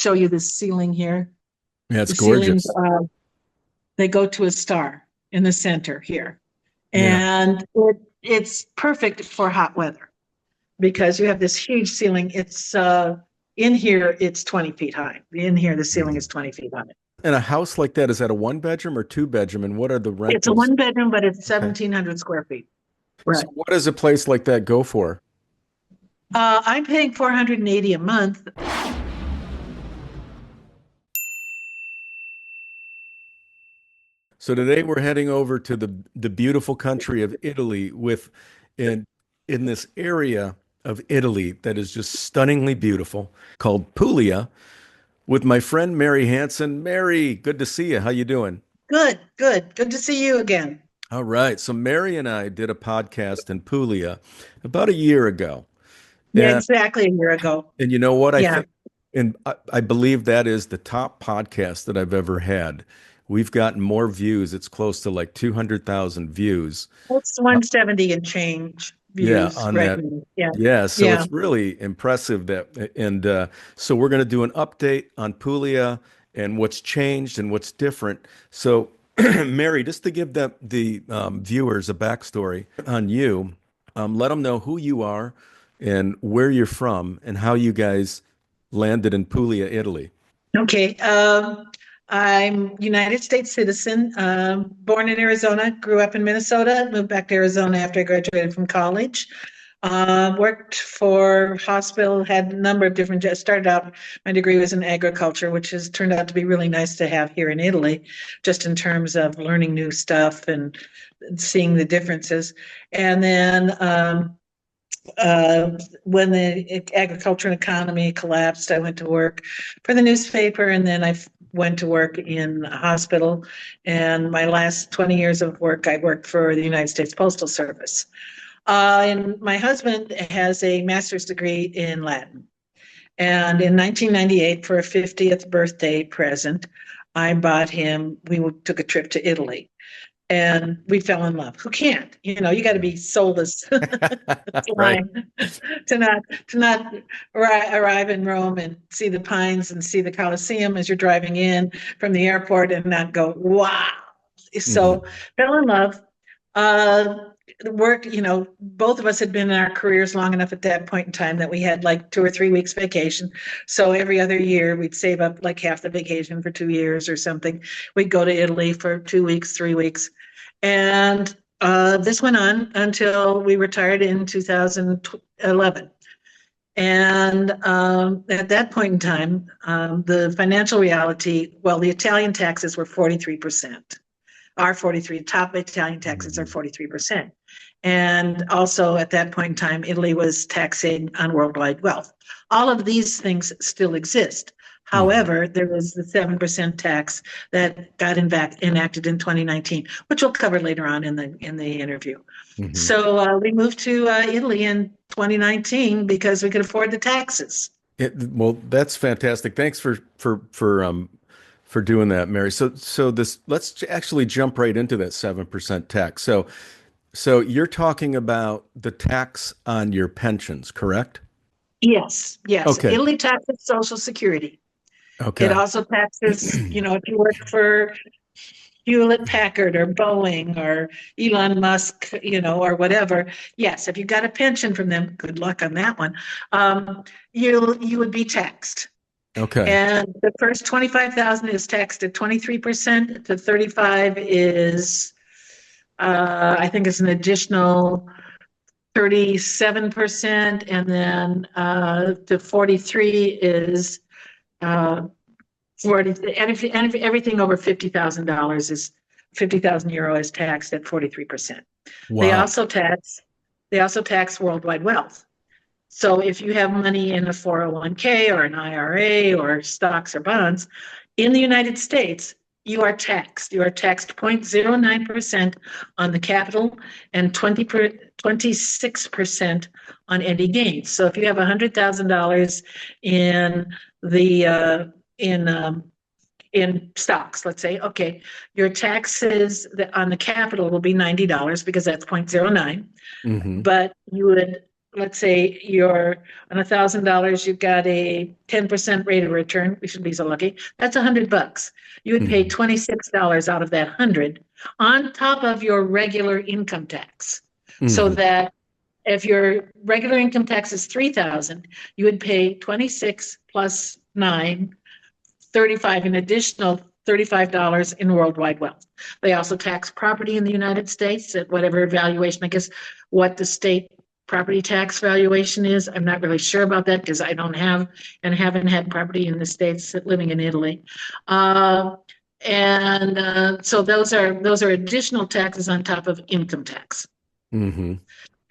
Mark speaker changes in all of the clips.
Speaker 1: show you this ceiling here.
Speaker 2: Yeah, it's
Speaker 1: The ceilings,
Speaker 2: gorgeous.
Speaker 1: they go to a star in the center here.
Speaker 2: Yeah.
Speaker 1: And it's perfect for hot weather because you have this huge ceiling. It's in here, it's 20 feet high. In here, the ceiling is 20 feet high.
Speaker 2: And a house like that, is that a one bedroom or two bedroom? And what are the
Speaker 1: It's a
Speaker 2: rentals?
Speaker 1: one bedroom, but it's
Speaker 2: Okay.
Speaker 1: 1,700 square feet.
Speaker 2: So
Speaker 1: Right.
Speaker 2: what does a place like that go for?
Speaker 1: I'm paying 480 a month.
Speaker 2: So today we're heading over to the beautiful country of Italy with in this area of Italy that is just stunningly beautiful called Puglia with my friend Mary Hanson. Mary, good to see you. How you doing?
Speaker 1: Good, good. Good to see you again.
Speaker 2: All right. So Mary and I did a podcast in Puglia about a year ago.
Speaker 1: Yeah, exactly a year ago.
Speaker 2: And you know what? I
Speaker 1: Yeah.
Speaker 2: think, and I believe that is the top podcast that I've ever had. We've gotten more views. It's close to like 200,000 views.
Speaker 1: It's
Speaker 2: Uh,
Speaker 1: 170 and change
Speaker 2: yeah,
Speaker 1: views
Speaker 2: on
Speaker 1: right
Speaker 2: that.
Speaker 1: now. Yeah.
Speaker 2: Yeah, so
Speaker 1: Yeah.
Speaker 2: it's really impressive that, and so we're going to do an update on Puglia and what's changed and what's different. So, Mary, just to give the viewers a backstory on you, let them know who you are and where you're from and how you guys landed in Puglia, Italy.
Speaker 1: Okay. I'm United States citizen, born in Arizona, grew up in Minnesota, moved back to Arizona after I graduated from college. Worked for hospital, had a number of different jobs. Started out, my degree was in agriculture, which has turned out to be really nice to have here in Italy, just in terms of learning new stuff and seeing the differences. And then uh, when the agriculture and economy collapsed, I went to work for the newspaper, and then went to work in a hospital. And my last 20 years of work, I worked for the United States Postal Service. And my husband has a master's degree in Latin. And in 1998, for a 50th birthday present, I bought him, we took a trip to Italy and we fell in love. Who can't? You know, you got to be soulless
Speaker 2: Right.
Speaker 1: to not to not arrive in Rome and see the pines and see the Colosseum as you're driving in from the airport and not go, wow. So
Speaker 2: Hmm.
Speaker 1: fell in love. Uh, Worked, you know, both of us had been in our careers long enough at that point in time that we had like 2 or 3 weeks vacation. So every other year we'd save up like half the vacation for 2 years or something. We'd go to Italy for 2 weeks, 3 weeks. And this went on until we retired in 2011. And at that point in time, the financial reality, well, the Italian taxes were 43%. Our 43, top Italian taxes are 43%. And also at that point in time, Italy was taxing on worldwide wealth. All of these things still exist.
Speaker 2: Hmm.
Speaker 1: However, there was the 7% tax that got enacted in 2019, which we'll cover later on in the interview.
Speaker 2: Hmm.
Speaker 1: So we moved to Italy in 2019 because we could afford the taxes.
Speaker 2: Well, that's fantastic. Thanks for doing that, Mary. So this let's actually jump right into that 7% tax. So you're talking about the tax on your pensions, correct?
Speaker 1: Yes, yes.
Speaker 2: Okay.
Speaker 1: Italy taxes Social Security. It
Speaker 2: Okay.
Speaker 1: also taxes, you know, if you work for Hewlett Packard or Boeing or Elon Musk, you know, or whatever. Yes, if you got a pension from them, good luck on that one. You would be taxed.
Speaker 2: Okay.
Speaker 1: And the first 25,000 is taxed at 23%. The 35 is, I think, it's an additional 37%, and then the 43 is 40, and if everything over $50,000 is 50,000 euro is taxed at 43%. They
Speaker 2: Wow.
Speaker 1: also tax they also tax worldwide wealth. So if you have money in a 401k or an IRA or stocks or bonds in the United States, you are taxed. You are taxed 0.09% on the capital and 26% on any gains. So if you have $100,000 in the in in stocks, let's say, okay, your taxes on the capital will be $90 because that's 0.09,
Speaker 2: Hmm.
Speaker 1: but you would let's say you're on $1,000, you've got a 10% rate of return. We should be so lucky. That's $100. You would pay
Speaker 2: Mhm.
Speaker 1: $26 out of that 100 on top of your regular income tax. So
Speaker 2: Mhm.
Speaker 1: that if your regular income tax is 3,000, you would pay 26 plus 9, 35, an additional $35 in worldwide wealth. They also tax property in the United States at whatever valuation, I guess what the state property tax valuation is. I'm not really sure about that because I don't have and haven't had property in the States living in Italy. So those are additional taxes on top of income tax.
Speaker 2: Mhm.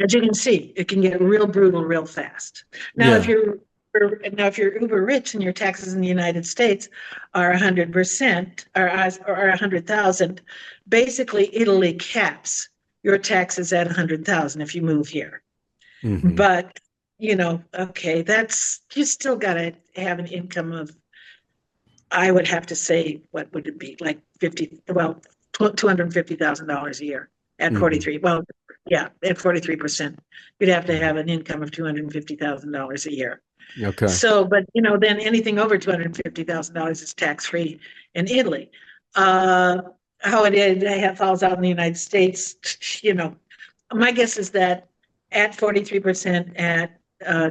Speaker 1: As you can see, it can get real brutal real fast. Now,
Speaker 2: Yeah.
Speaker 1: if you're uber rich and your taxes in the United States are 100% or 100,000, basically Italy caps your taxes at 100,000 if you move here.
Speaker 2: Mhm.
Speaker 1: But okay, that's you still got to have an income of, I would have to say, what would it be, like $250,000 a year at
Speaker 2: Mhm.
Speaker 1: 43. Well, yeah, at 43%, you'd have to have an income of $250,000 a year.
Speaker 2: Okay.
Speaker 1: So, but then anything over $250,000 is tax free in Italy. How it falls out in the United States, my guess is that at 43% at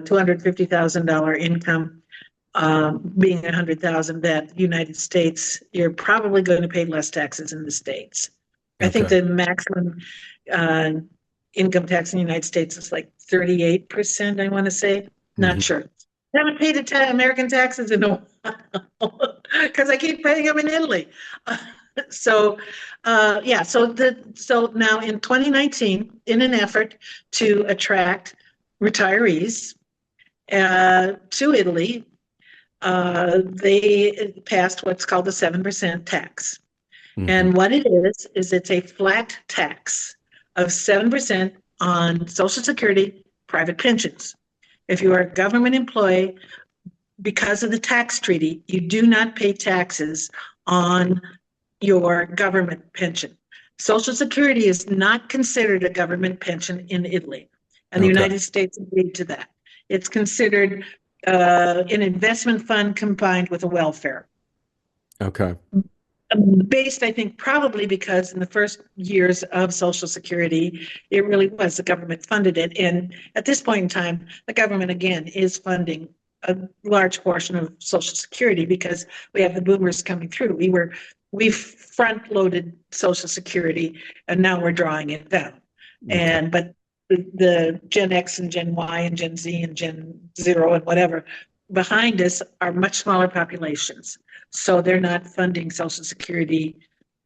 Speaker 1: $250,000 income, being 100,000, that United States, you're probably going to pay less taxes in the States. I think
Speaker 2: Okay.
Speaker 1: the maximum uh, income tax in the United States is like 38%, I want to say. Not
Speaker 2: Mhm.
Speaker 1: sure. I haven't paid American taxes in a while because I keep paying them in Italy. So, yeah, so now in 2019, in an effort to attract retirees to Italy, they passed what's called the 7% tax.
Speaker 2: Mhm.
Speaker 1: And what it is it's a flat tax of 7% on Social Security, private pensions. If you are a government employee, because of the tax treaty, you do not pay taxes on your government pension. Social Security is not considered a government pension in Italy, and the
Speaker 2: Okay.
Speaker 1: United States agreed to that. It's considered an investment fund combined with a welfare.
Speaker 2: Okay.
Speaker 1: Based, I think, probably because in the first years of Social Security, it really was the government funded it. And at this point in time, the government again is funding a large portion of Social Security because we have the boomers coming through. We've front loaded Social Security and now we're drawing it down.
Speaker 2: Okay.
Speaker 1: But the Gen X and Gen Y and Gen Z and Gen Zero and whatever behind us are much smaller populations. So they're not funding Social Security,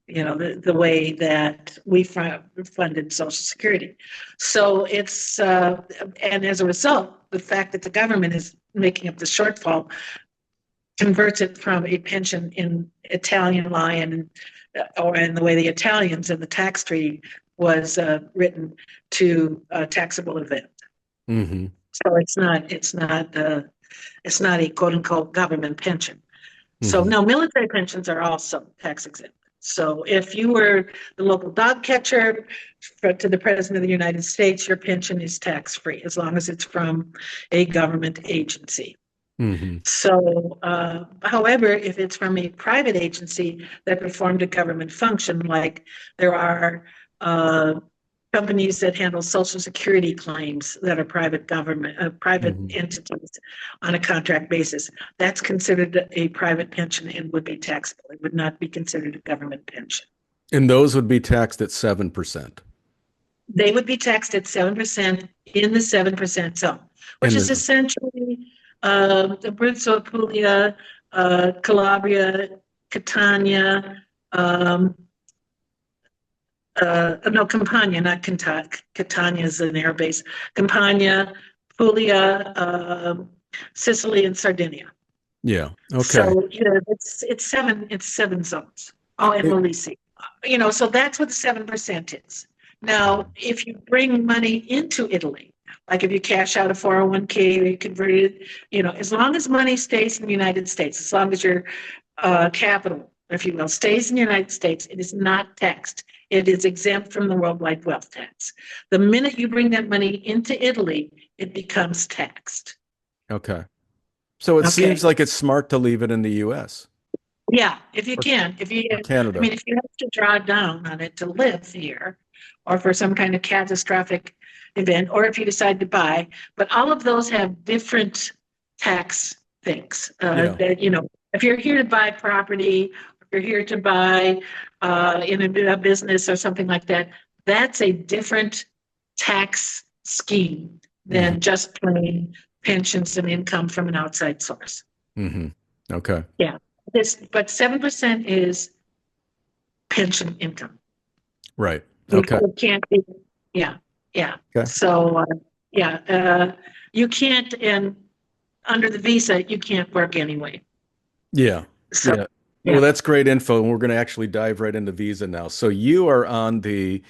Speaker 1: the way that we funded Social Security. So and as a result, the fact that the government is making up the shortfall converts it from a pension in Italian lion, or in the way the Italians in the tax treaty was written, to a taxable event.
Speaker 2: Mhm.
Speaker 1: So it's not a quote unquote government pension. So
Speaker 2: Mhm.
Speaker 1: no, military pensions are also tax exempt. So if you were the local dog catcher to the President of the United States, your pension is tax free as long as it's from a government agency.
Speaker 2: Mhm.
Speaker 1: So, however, if it's from a private agency that performed a government function, like there are companies that handle Social Security claims that are private
Speaker 2: Mhm.
Speaker 1: entities on a contract basis, that's considered a private pension and would be taxable. It would not be considered a government pension.
Speaker 2: And those would be taxed at 7%.
Speaker 1: They would be taxed at 7% in the 7% zone, which
Speaker 2: And
Speaker 1: is
Speaker 2: the
Speaker 1: essentially Abruzzo, Puglia, Calabria, Catania, no, Campania, not Catania is an air base. Campania, Puglia, Sicily, and Sardinia.
Speaker 2: yeah. Okay.
Speaker 1: So it's seven zones. Oh, and
Speaker 2: It-
Speaker 1: Molise. So that's what the 7% is. Now, if you bring money into Italy, like if you cash out a 401k or you convert it, as long as money stays in the United States, as long as your capital, if you will, stays in the United States, it is not taxed. It is exempt from the worldwide wealth tax. The minute you bring that money into Italy, it becomes taxed.
Speaker 2: Okay. So it seems
Speaker 1: Okay.
Speaker 2: like it's smart to leave it in the US
Speaker 1: Yeah, if you
Speaker 2: or,
Speaker 1: can,
Speaker 2: or
Speaker 1: I
Speaker 2: Canada.
Speaker 1: mean, if you have to draw down on it to live here or for some kind of catastrophic event, or if you decide to buy, but all of those have different tax things.
Speaker 2: Yeah.
Speaker 1: That, if you're here to buy property, if you're here to buy in a business or something like that, that's a different tax scheme
Speaker 2: Hmm.
Speaker 1: than just plain pensions and income from an outside source.
Speaker 2: Hmm. Okay.
Speaker 1: Yeah. But 7% is pension income.
Speaker 2: Right.
Speaker 1: You
Speaker 2: Okay.
Speaker 1: can't be, yeah, yeah.
Speaker 2: Okay.
Speaker 1: So, yeah, you can't, and under the visa, you can't work anyway.
Speaker 2: Yeah.
Speaker 1: So,
Speaker 2: Yeah.
Speaker 1: yeah.
Speaker 2: Well, that's great info, and we're going to actually dive right into visa now. So you are on the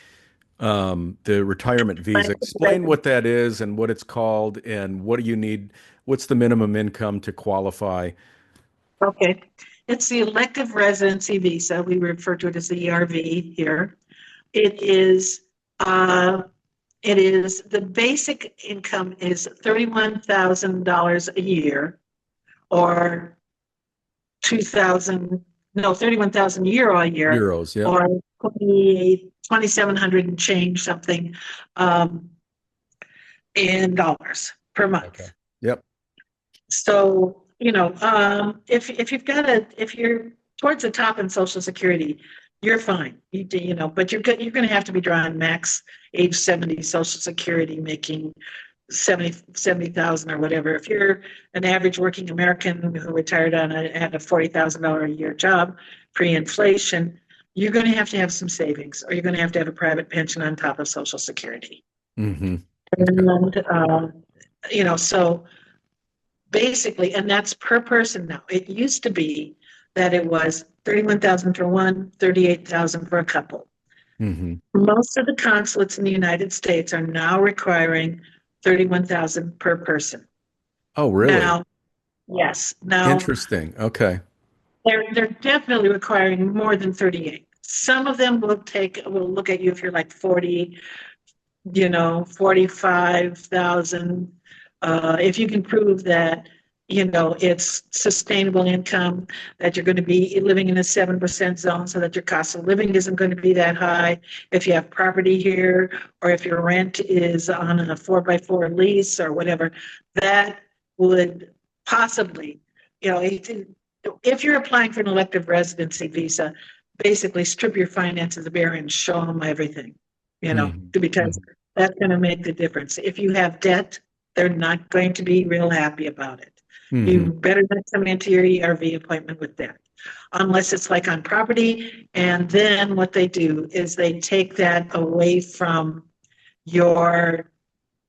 Speaker 2: retirement visa. Explain what that is and what it's called, and what do you need? What's the minimum income to qualify?
Speaker 1: Okay. It's the elective residency visa. We refer to it as the ERV here. It is, uh, the basic income is $31,000 a year or 2,000, no, 31,000 euro a year,
Speaker 2: Euros. Yep.
Speaker 1: or 2,700 and change something um, in dollars per
Speaker 2: Okay.
Speaker 1: month.
Speaker 2: Yep.
Speaker 1: So, if you're towards the top in Social Security, you're fine. But you're going to have to be drawing max age 70 Social Security, making 70,000 or whatever. If you're an average working American who retired at a $40,000 a year job, pre-inflation, you're going to have some savings, or you're going to have a private pension on top of Social Security.
Speaker 2: Hmm. Okay.
Speaker 1: And so basically, and that's per person now. It used to be that it was 31,000 for one, 38,000 for a couple.
Speaker 2: Hmm.
Speaker 1: Most of the consulates in the United States are now requiring 31,000 per person.
Speaker 2: Oh, really?
Speaker 1: Now, yes, now
Speaker 2: Interesting. Okay.
Speaker 1: they're definitely requiring more than 38. Some of them will look at you if you're like 40, 45,000. If you can prove that, it's sustainable income, that you're going to be living in a 7% zone so that your cost of living isn't going to be that high. If you have property here, or if your rent is on a 4x4 lease or whatever, that would possibly, if you're applying for an elective residency visa, basically strip your finances bare and show them everything,
Speaker 2: Hmm.
Speaker 1: because that's going to make the difference. If you have debt, they're not going to be real happy about it. You
Speaker 2: Hmm.
Speaker 1: better not come into your ERV appointment with debt, unless it's like on property. And then what they do is they take that away from your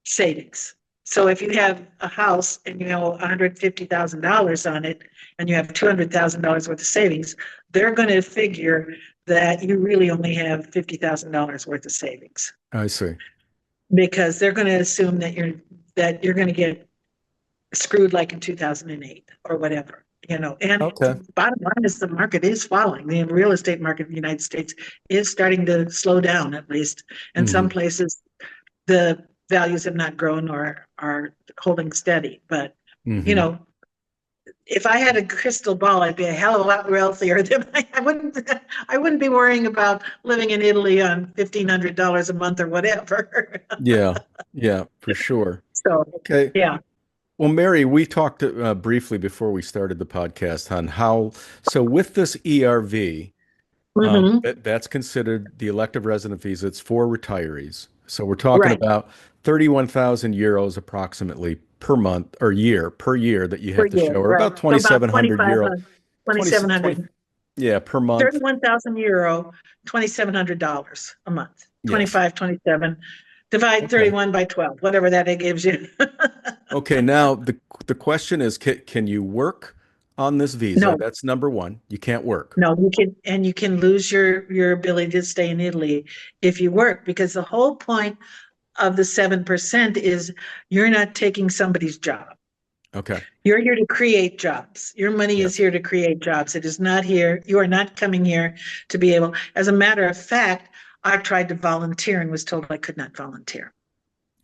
Speaker 1: savings. So if you have a house and you owe $150,000 on it and you have $200,000 worth of savings, they're going to figure that you really only have $50,000 worth of savings,
Speaker 2: I see.
Speaker 1: because they're going to assume that you're going to get screwed like in 2008 or whatever. And
Speaker 2: Okay.
Speaker 1: bottom line is the market is falling. The real estate market in the United States is starting to slow down, at least. In some
Speaker 2: Hmm.
Speaker 1: places, the values have not grown or are holding steady. But, you
Speaker 2: Hmm.
Speaker 1: know, if I had a crystal ball, I'd be a hell of a lot wealthier than I wouldn't be worrying about living in Italy on $1,500 a month or whatever.
Speaker 2: Yeah. Yeah, for sure.
Speaker 1: So,
Speaker 2: Okay.
Speaker 1: yeah.
Speaker 2: Well, Mary, we talked briefly before we started the podcast on how, so with this ERV,
Speaker 1: Hmm.
Speaker 2: that's considered the elective resident visa. It's for retirees. So we're talking
Speaker 1: Right.
Speaker 2: about 31,000 euros approximately per month or year per year that you
Speaker 1: Per
Speaker 2: have to
Speaker 1: year,
Speaker 2: show, or
Speaker 1: right.
Speaker 2: about
Speaker 1: So about
Speaker 2: 2,700 euro,
Speaker 1: 2,500,
Speaker 2: 20 20
Speaker 1: 2,700,
Speaker 2: yeah, per month.
Speaker 1: 31,000 euro, $2,700 a month,
Speaker 2: Yes.
Speaker 1: 25, 27. Divide
Speaker 2: Okay.
Speaker 1: 31 by 12, whatever that it gives you.
Speaker 2: Okay. Now the question is, can you work on this visa?
Speaker 1: No,
Speaker 2: That's number one. You can't work.
Speaker 1: no, you can lose your ability to stay in Italy if you work, because the whole point of the 7% is you're not taking somebody's job.
Speaker 2: Okay.
Speaker 1: You're here to create jobs. Your money is
Speaker 2: Yes.
Speaker 1: here to create jobs. It is not here. You are not coming here to be able, as a matter of fact, I tried to volunteer and was told I could not volunteer.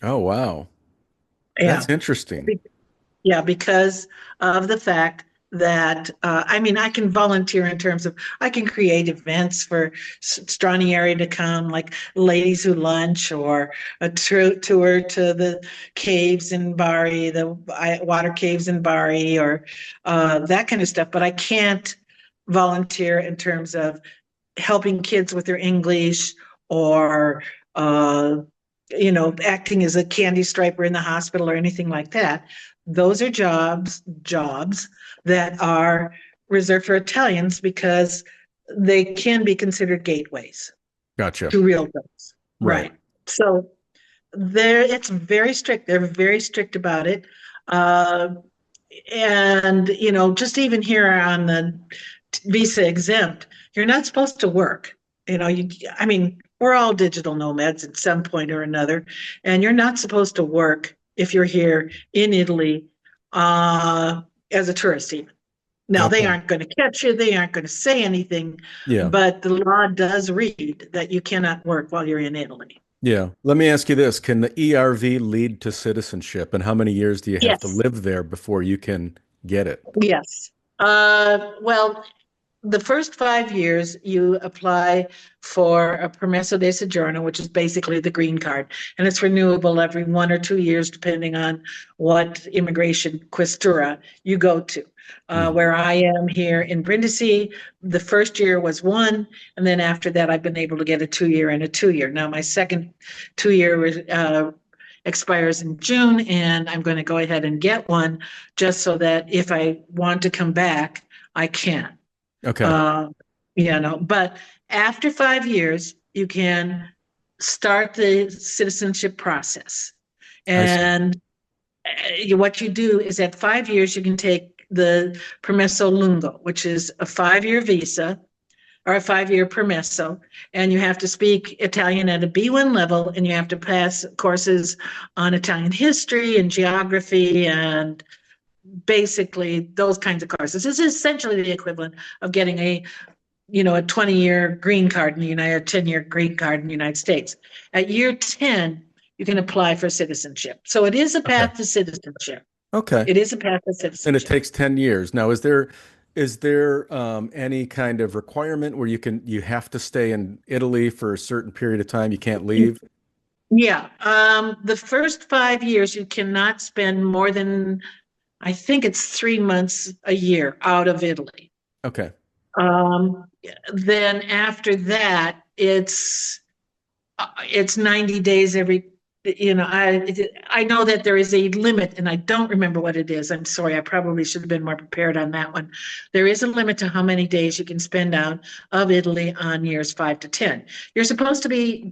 Speaker 2: Oh, wow.
Speaker 1: Yeah.
Speaker 2: That's interesting.
Speaker 1: Yeah, because of the fact that I mean, I can volunteer in terms of I can create events for Stranieri to come, like Ladies Who Lunch, or a tour to the caves in Bari, the water caves in Bari, or that kind of stuff. But I can't volunteer in terms of helping kids with their English, or uh, acting as a candy striper in the hospital or anything like that. Those are jobs that are reserved for Italians because they can be considered gateways
Speaker 2: Gotcha.
Speaker 1: to real jobs.
Speaker 2: Right.
Speaker 1: Right. So it's very strict. They're very strict about it. Uh, and just even here on the visa exempt, you're not supposed to work. I mean, we're all digital nomads at some point or another, and you're not supposed to work if you're here in Italy as a tourist even. Now, they
Speaker 2: Okay.
Speaker 1: aren't going to catch you, they aren't going to say anything,
Speaker 2: Yeah.
Speaker 1: but the law does read that you cannot work while you're in Italy.
Speaker 2: Yeah. Let me ask you this. Can the ERV lead to citizenship? And how many years do you have to
Speaker 1: Yes,
Speaker 2: live there before you can get it?
Speaker 1: yes. Well, the first 5 years, you apply for a permesso di soggiorno, which is basically the green card, and it's renewable every 1 or 2 years, depending on what immigration questura you go to.
Speaker 2: Mhm.
Speaker 1: Where I am here in Brindisi, the first year was one, and then after that, I've been able to get a 2 year and a 2 year. Now, my second 2 year expires in June, and I'm going to go ahead and get one just so that if I want to come back, I can.
Speaker 2: Okay.
Speaker 1: Uh, but after 5 years, you can start the citizenship process.
Speaker 2: I see.
Speaker 1: And what you do is at 5 years, you can take the permesso lungo, which is a 5 year visa or a 5 year permesso, and you have to speak Italian at a B1 level, and you have to pass courses on Italian history and geography and basically those kinds of courses. This is essentially the equivalent of getting a 20-year green card in the United, 10-year green card in the United States. At year 10, you can apply for citizenship. So it is a
Speaker 2: Okay.
Speaker 1: path to citizenship.
Speaker 2: Okay.
Speaker 1: It is a path to
Speaker 2: And it
Speaker 1: citizenship.
Speaker 2: takes 10 years. Now, is there any kind of requirement where you have to stay in Italy for a certain period of time? You can't leave?
Speaker 1: Yeah. The first 5 years, you cannot spend more than, I think it's 3 months a year out of Italy.
Speaker 2: Okay.
Speaker 1: Um, then after that, it's 90 days every, I know that there is a limit, and I don't remember what it is. I'm sorry, I probably should have been more prepared on that one. There is a limit to how many days you can spend out of Italy on years 5 to 10. You're supposed to be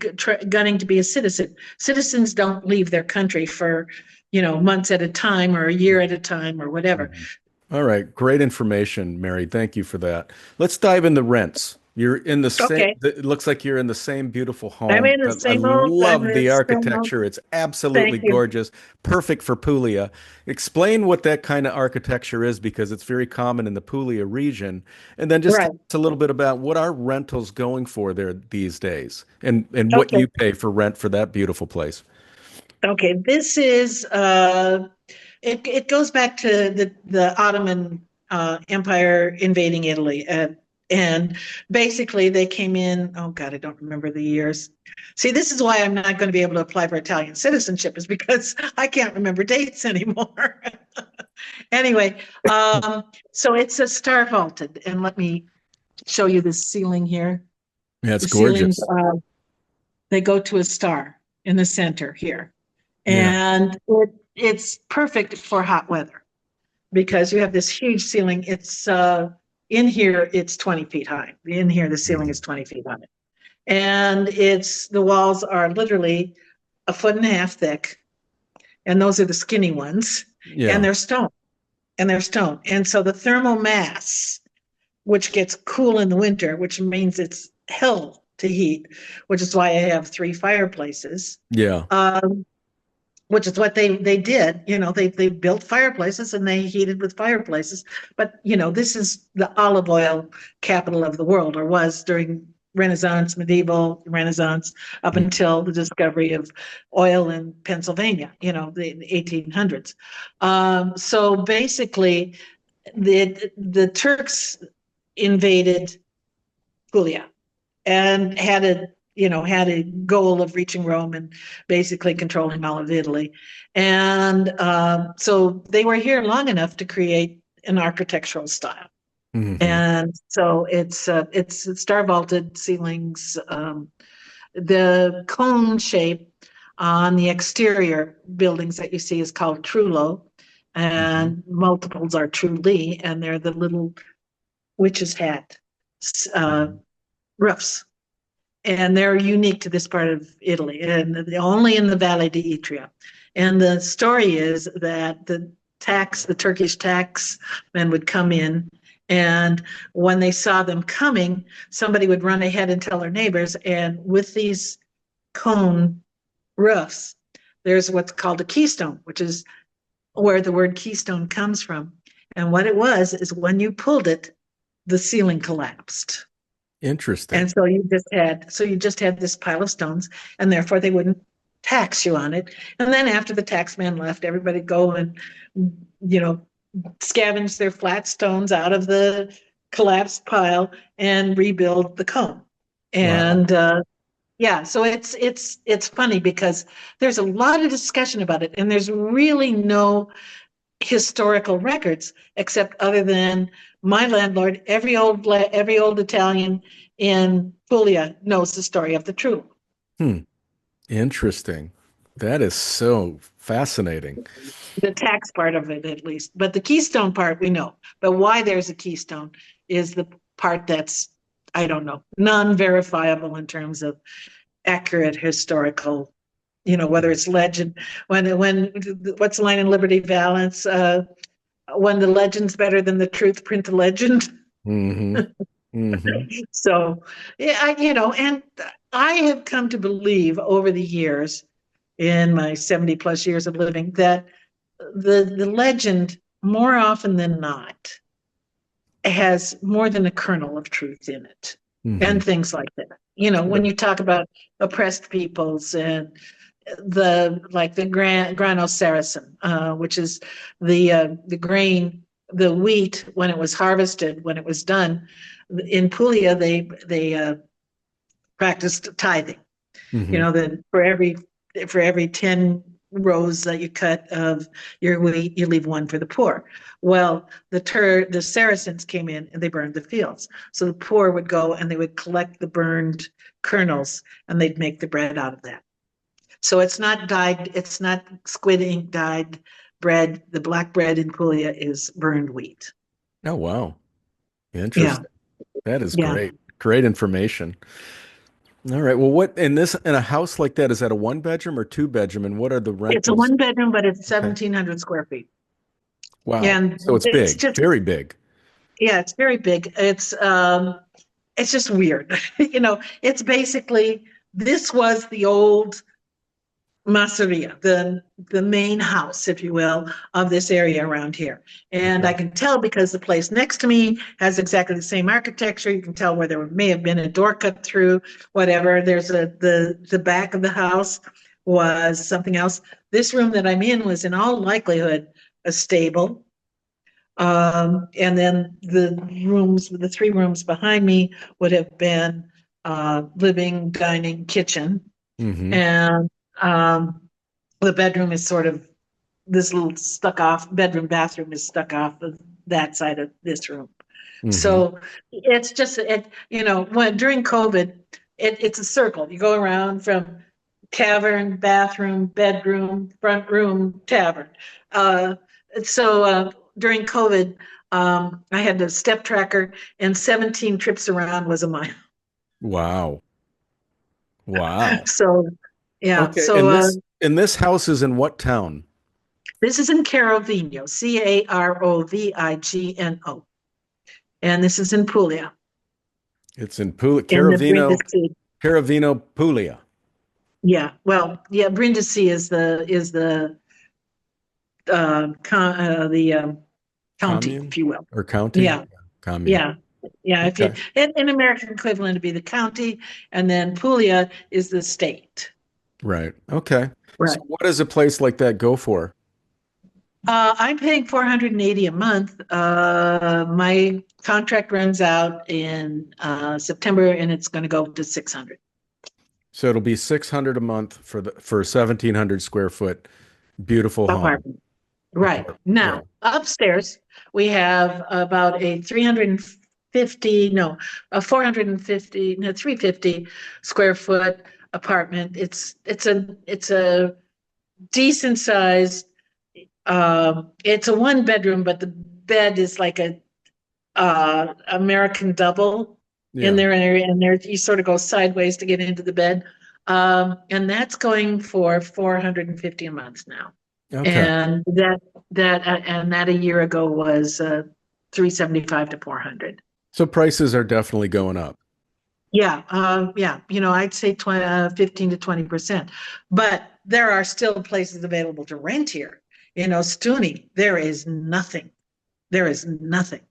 Speaker 1: gunning to be a citizen. Citizens don't leave their country for months at a time or a year at a time or whatever.
Speaker 2: Mhm. All right. Great information, Mary. Thank you for that. Let's dive into rents. You're in the same,
Speaker 1: Okay,
Speaker 2: it looks like you're in the same beautiful
Speaker 1: I'm
Speaker 2: home.
Speaker 1: in the
Speaker 2: I
Speaker 1: same old, I'm in
Speaker 2: love
Speaker 1: the
Speaker 2: the
Speaker 1: same old.
Speaker 2: architecture. It's absolutely
Speaker 1: Thank you.
Speaker 2: gorgeous. Perfect for Puglia. Explain what that kind of architecture is because it's very common in the Puglia region. And then just tell
Speaker 1: Right.
Speaker 2: us a little bit about what are rentals going for there these days and what
Speaker 1: Okay.
Speaker 2: you pay for rent for that beautiful place.
Speaker 1: Okay. This is it goes back to the Ottoman Empire invading Italy, and basically they came in. Oh God, I don't remember the years. See, this is why I'm not going to be able to apply for Italian citizenship, is because I can't remember dates anymore. Anyway, so it's a star vaulted, and let me show you the ceiling here.
Speaker 2: Yeah, it's
Speaker 1: The ceilings,
Speaker 2: gorgeous.
Speaker 1: they go to a star in the center here.
Speaker 2: Yeah.
Speaker 1: And it's perfect for hot weather because you have this huge ceiling. It's in here, it's 20 feet high. In here, the ceiling
Speaker 2: Mhm.
Speaker 1: is 20 feet high. And the walls are literally a foot and a half thick. And those are the skinny ones. And
Speaker 2: Yeah.
Speaker 1: they're stone. And they're stone. And so the thermal mass, which gets cool in the winter, which means it's hell to heat, which is why I have three fireplaces.
Speaker 2: Yeah.
Speaker 1: Um, which is what they did. They built fireplaces and they heated with fireplaces. But this is the olive oil capital of the world, or was during Renaissance, medieval Renaissance, up
Speaker 2: Mm.
Speaker 1: until the discovery of oil in Pennsylvania, the 1800s. So basically, the Turks invaded Puglia and had a goal of reaching Rome and basically controlling all of Italy. And so they were here long enough to create an architectural style.
Speaker 2: Hmm.
Speaker 1: And so it's star vaulted ceilings. The cone shape on the exterior buildings that you see is called trullo,
Speaker 2: Hmm.
Speaker 1: and multiples are trulli, and they're the little witch's hat uh,
Speaker 2: Hmm.
Speaker 1: roofs, and they're unique to this part of Italy, and only in the Valle d'Itria. And the story is that the Turkish taxmen would come in, and when they saw them coming, somebody would run ahead and tell their neighbors. And with these cone roofs, there's what's called a keystone, which is where the word keystone comes from. And what it was is when you pulled it, the ceiling collapsed.
Speaker 2: Interesting.
Speaker 1: And so you just had this pile of stones, and therefore they wouldn't tax you on it. And then after the tax man left, everybody go and you know scavenge their flat stones out of the collapsed pile and rebuild the cone.
Speaker 2: Wow.
Speaker 1: And yeah, so it's funny because there's a lot of discussion about it, and there's really no historical records except other than my landlord. Every old Italian in Puglia knows the story of the True.
Speaker 2: Hmm. Interesting. That is so fascinating.
Speaker 1: The tax part of it, at least, but the Keystone part we know. But why there's a Keystone is the part that's, I don't know, non-verifiable in terms of accurate historical. Whether it's legend, when what's the line in Liberty Valance? When the legend's better than the truth, print the legend.
Speaker 2: Hmm. Hmm.
Speaker 1: So, yeah, and I have come to believe over the years, in my 70 plus years of living, that the legend, more often than not, has more than a kernel of truth in it,
Speaker 2: Hmm.
Speaker 1: and things like that. When
Speaker 2: Sure.
Speaker 1: you talk about oppressed peoples and the grano Saracen, which is the grain, the wheat when it was harvested, when it was done in Puglia, they practiced tithing.
Speaker 2: Hmm.
Speaker 1: That for every 10 rows that you cut of your wheat, you leave one for the poor. Well, the Saracens came in and they burned the fields. So the poor would go and they would collect the burned kernels, and they'd make the bread out of that. So it's not squid ink dyed bread. The black bread in Puglia is burned wheat.
Speaker 2: Oh, wow.
Speaker 1: Yeah,
Speaker 2: Interesting. That is
Speaker 1: yeah.
Speaker 2: great. Great information. All right. Well, what in a house like that, is that a one bedroom or two bedroom? And what are the
Speaker 1: It's a
Speaker 2: rentals?
Speaker 1: one bedroom, but it's
Speaker 2: Okay.
Speaker 1: 1,700 square feet.
Speaker 2: Wow.
Speaker 1: And
Speaker 2: So it's
Speaker 1: it's
Speaker 2: big,
Speaker 1: just,
Speaker 2: very big.
Speaker 1: yeah, it's very big. It's just weird. It's basically, this was the old Masseria, the main house, if you will, of this area around here. And I
Speaker 2: Okay.
Speaker 1: can tell because the place next to me has exactly the same architecture. You can tell where there may have been a door cut through, whatever. There's the back of the house was something else. This room that I'm in was in all likelihood a stable. And then the three rooms behind me would have been living, dining, kitchen.
Speaker 2: Hmm.
Speaker 1: And the bedroom is sort of this little stuck off bedroom, bathroom is stuck off of that side of this room.
Speaker 2: Hmm.
Speaker 1: So it's just when during COVID, it's a circle. You go around from cavern, bathroom, bedroom, front room, tavern. Uh, so during COVID, I had a step tracker, and 17 trips around was a mile.
Speaker 2: Wow. Wow.
Speaker 1: So yeah,
Speaker 2: Okay.
Speaker 1: so
Speaker 2: And this house is in what town?
Speaker 1: this is in Carovigno, Carovigno, and this is in Puglia,
Speaker 2: It's in Puglia,
Speaker 1: in the
Speaker 2: Carovino,
Speaker 1: Brindisi.
Speaker 2: Carovino, Puglia.
Speaker 1: Yeah, well, yeah, Brindisi is the county,
Speaker 2: Commune
Speaker 1: if you will.
Speaker 2: or county?
Speaker 1: Yeah,
Speaker 2: Commune.
Speaker 1: yeah. Yeah, if you
Speaker 2: Okay.
Speaker 1: in American equivalent to be the county, and then Puglia is the state.
Speaker 2: Right. Okay. So
Speaker 1: Right.
Speaker 2: what does a place like that go for?
Speaker 1: I'm paying 480 a month. My contract runs out in September, and it's going to go to 600
Speaker 2: So it'll be 600 a month for 1,700 square foot beautiful home.
Speaker 1: apartment. Right.
Speaker 2: Apart. Yeah.
Speaker 1: Now, upstairs, we have about a 350, no, a 450, no, 350 square foot apartment. It's a decent size. It's a one bedroom, but the bed is like a American double in
Speaker 2: Yeah.
Speaker 1: there, and there you sort of go sideways to get into the bed. And that's going for 450 a month now.
Speaker 2: Okay.
Speaker 1: And that a year ago was 375 to 400.
Speaker 2: So prices are definitely going up.
Speaker 1: Yeah, yeah, I'd say 20, 15 to 20%. But there are still places available to rent here. Stoonie, there is nothing. There is nothing.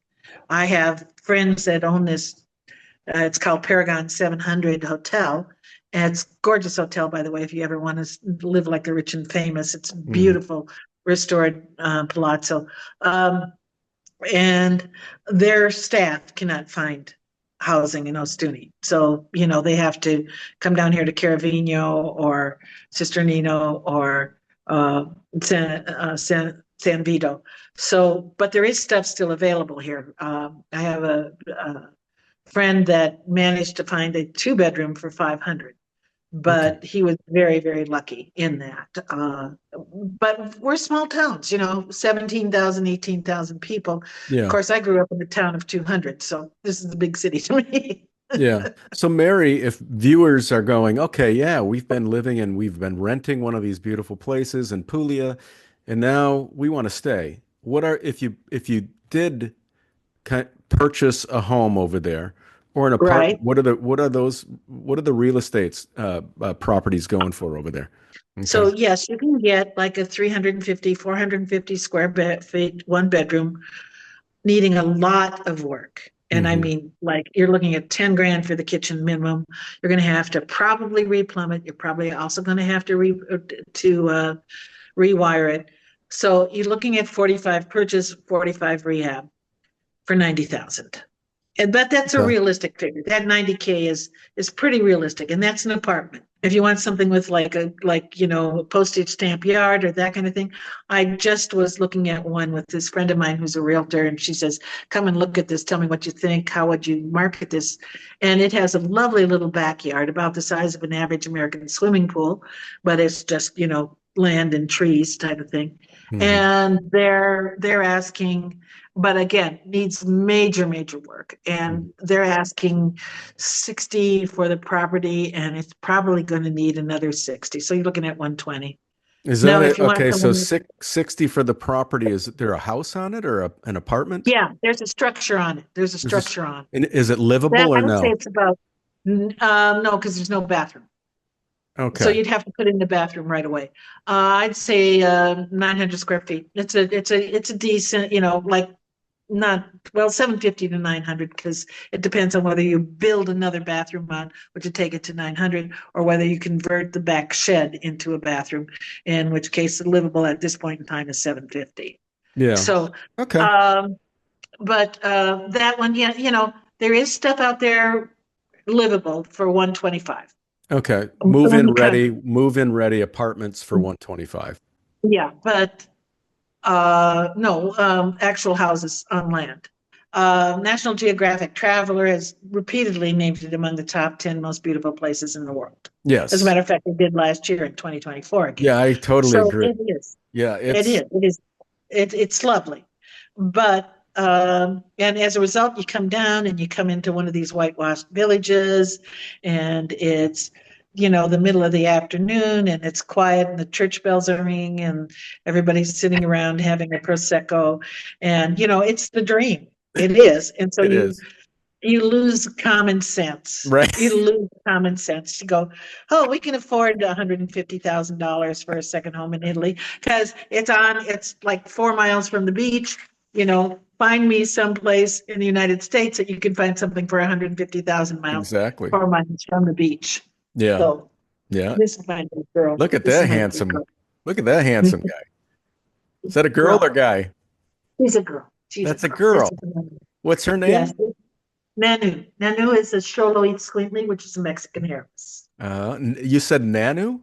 Speaker 1: I have friends that own this. It's called Paragon 700 Hotel. And it's a gorgeous hotel, by the way, if you ever want to live like the rich and famous. It's
Speaker 2: Mhm.
Speaker 1: beautiful, restored palazzo. Um, and their staff cannot find housing in Ostuni. So, they have to come down here to Carovigno or Sisternino or San Vito. So, but there is stuff still available here. I have a friend that managed to find a two bedroom for 500,
Speaker 2: Okay.
Speaker 1: but he was very, very lucky in that. But we're small towns, 17,000, 18,000 people. Of
Speaker 2: Yeah.
Speaker 1: course, I grew up in a town of 200, so this is a big city to me.
Speaker 2: Yeah. So Mary, if viewers are going, okay, yeah, we've been renting one of these beautiful places in Puglia, and now we want to stay. What are if you did purchase a home over there or an
Speaker 1: Right.
Speaker 2: apartment, what are the real estates properties going for over there? Okay.
Speaker 1: So yes, you can get like a 350, 450 square feet, one bedroom, needing a lot of work. And I
Speaker 2: Hmm.
Speaker 1: mean, like you're looking at 10 grand for the kitchen minimum. You're going to have to probably replumb it. You're probably also going to have to rewire it. So you're looking at 45 purchase, 45 rehab for 90,000. But that's a
Speaker 2: Okay.
Speaker 1: realistic figure. That 90K is pretty realistic, and that's an apartment. If you want something with a postage stamp yard or that kind of thing, I just was looking at one with this friend of mine who's a realtor, and she says, "Come and look at this. Tell me what you think. How would you market this?" And it has a lovely little backyard, about the size of an average American swimming pool, but it's just land and trees type of thing.
Speaker 2: Hmm.
Speaker 1: And they're asking, but again, needs major, major work. And they're asking 60 for the property, and it's probably going to need another 60. So you're looking at 120.
Speaker 2: Is that
Speaker 1: Now,
Speaker 2: it?
Speaker 1: if you want
Speaker 2: Okay, so
Speaker 1: someone,
Speaker 2: 60 for the property. Is there a house on it or an apartment?
Speaker 1: yeah, there's a structure on it. There's a
Speaker 2: Is this,
Speaker 1: structure on
Speaker 2: and is it livable
Speaker 1: that.
Speaker 2: or
Speaker 1: I would say
Speaker 2: no?
Speaker 1: it's about, no, because there's no bathroom. So
Speaker 2: Okay.
Speaker 1: you'd have to put in the bathroom right away. I'd say 900 square feet. It's a decent, like not, well, 750 to 900, because it depends on whether you build another bathroom on, which would take it to 900, or whether you convert the back shed into a bathroom, in which case the livable at this point in time is 750.
Speaker 2: Yeah.
Speaker 1: So,
Speaker 2: Okay.
Speaker 1: um, but that one, yeah, there is stuff out there livable for 125
Speaker 2: Okay.
Speaker 1: on the country.
Speaker 2: Move in ready apartments for 125.
Speaker 1: Yeah, but no, actual houses on land. National Geographic Traveler has repeatedly named it among the top 10 most beautiful places in the world. As a
Speaker 2: Yes.
Speaker 1: matter of fact, it did last year in 2024 again.
Speaker 2: Yeah, I totally
Speaker 1: So
Speaker 2: agree.
Speaker 1: it is.
Speaker 2: Yeah,
Speaker 1: It is. It is. It's lovely. But and as a result, you come down and you come into one of these whitewashed villages, and it's the middle of the afternoon, and it's quiet, and the church bells are ringing, and everybody's sitting around having a prosecco, and it's the dream. It is, and so
Speaker 2: it
Speaker 1: you
Speaker 2: is.
Speaker 1: you lose common sense.
Speaker 2: Right.
Speaker 1: You lose common sense. You go, oh, we can afford $150,000 for a second home in Italy because it's like 4 miles from the beach, find me someplace in the United States that you can find something for 150,000 miles,
Speaker 2: Exactly.
Speaker 1: 4 miles from the beach.
Speaker 2: Yeah.
Speaker 1: So
Speaker 2: Yeah.
Speaker 1: this is my new girl.
Speaker 2: Look at
Speaker 1: This is
Speaker 2: that
Speaker 1: my new
Speaker 2: handsome.
Speaker 1: girl.
Speaker 2: Look at that handsome guy. Is that a girl or
Speaker 1: Girl.
Speaker 2: guy?
Speaker 1: She's a girl. She's a
Speaker 2: That's a
Speaker 1: girl. This
Speaker 2: girl.
Speaker 1: is a Nanu.
Speaker 2: What's her
Speaker 1: Yes.
Speaker 2: name?
Speaker 1: Nanu. Nanu is a Xoloitzcuintli, Squintly, which is a Mexican hairless.
Speaker 2: You said Nanu?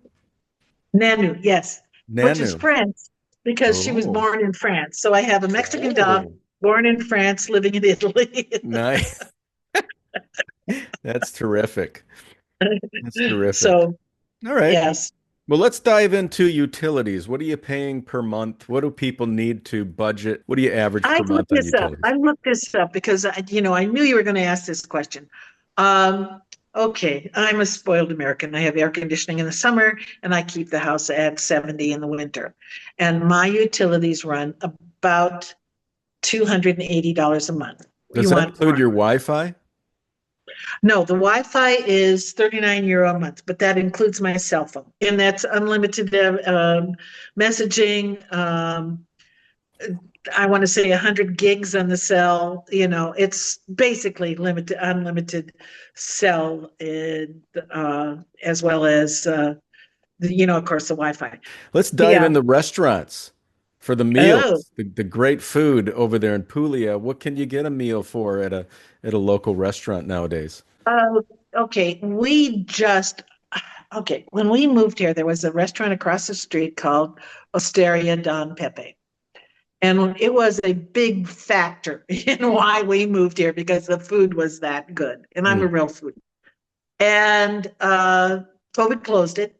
Speaker 1: Nanu, yes, which is
Speaker 2: Nanu.
Speaker 1: French because she was
Speaker 2: Oh.
Speaker 1: born in France. So I have a Mexican dog
Speaker 2: Oh.
Speaker 1: born in France, living in Italy.
Speaker 2: Nice. That's terrific. That's terrific.
Speaker 1: So,
Speaker 2: All right.
Speaker 1: yes.
Speaker 2: Well, let's dive into utilities. What are you paying per month? What do people need to budget? What do you average
Speaker 1: I
Speaker 2: per month
Speaker 1: looked
Speaker 2: on
Speaker 1: this up.
Speaker 2: utilities?
Speaker 1: I looked this up because I knew you were going to ask this question. Okay, I'm a spoiled American. I have air conditioning in the summer and I keep the house at 70 in the winter. And my utilities run about $280 a month.
Speaker 2: Does
Speaker 1: You
Speaker 2: that
Speaker 1: want
Speaker 2: include
Speaker 1: more?
Speaker 2: your Wi-Fi?
Speaker 1: No, the Wi-Fi is 39 euro a month, but that includes my cell phone, and that's unlimited messaging. I want to say 100 gigs on the cell. It's basically unlimited cell, as well as of course, the Wi-Fi.
Speaker 2: Let's dive
Speaker 1: Yeah.
Speaker 2: in the restaurants for the
Speaker 1: Oh,
Speaker 2: meals, the great food over there in Puglia. What can you get a meal for at a local restaurant nowadays?
Speaker 1: uh, okay. Okay. When we moved here, there was a restaurant across the street called Osteria Don Pepe. And it was a big factor in why we moved here because the food was that good. And I'm a
Speaker 2: Mm.
Speaker 1: real foodie. And COVID closed it.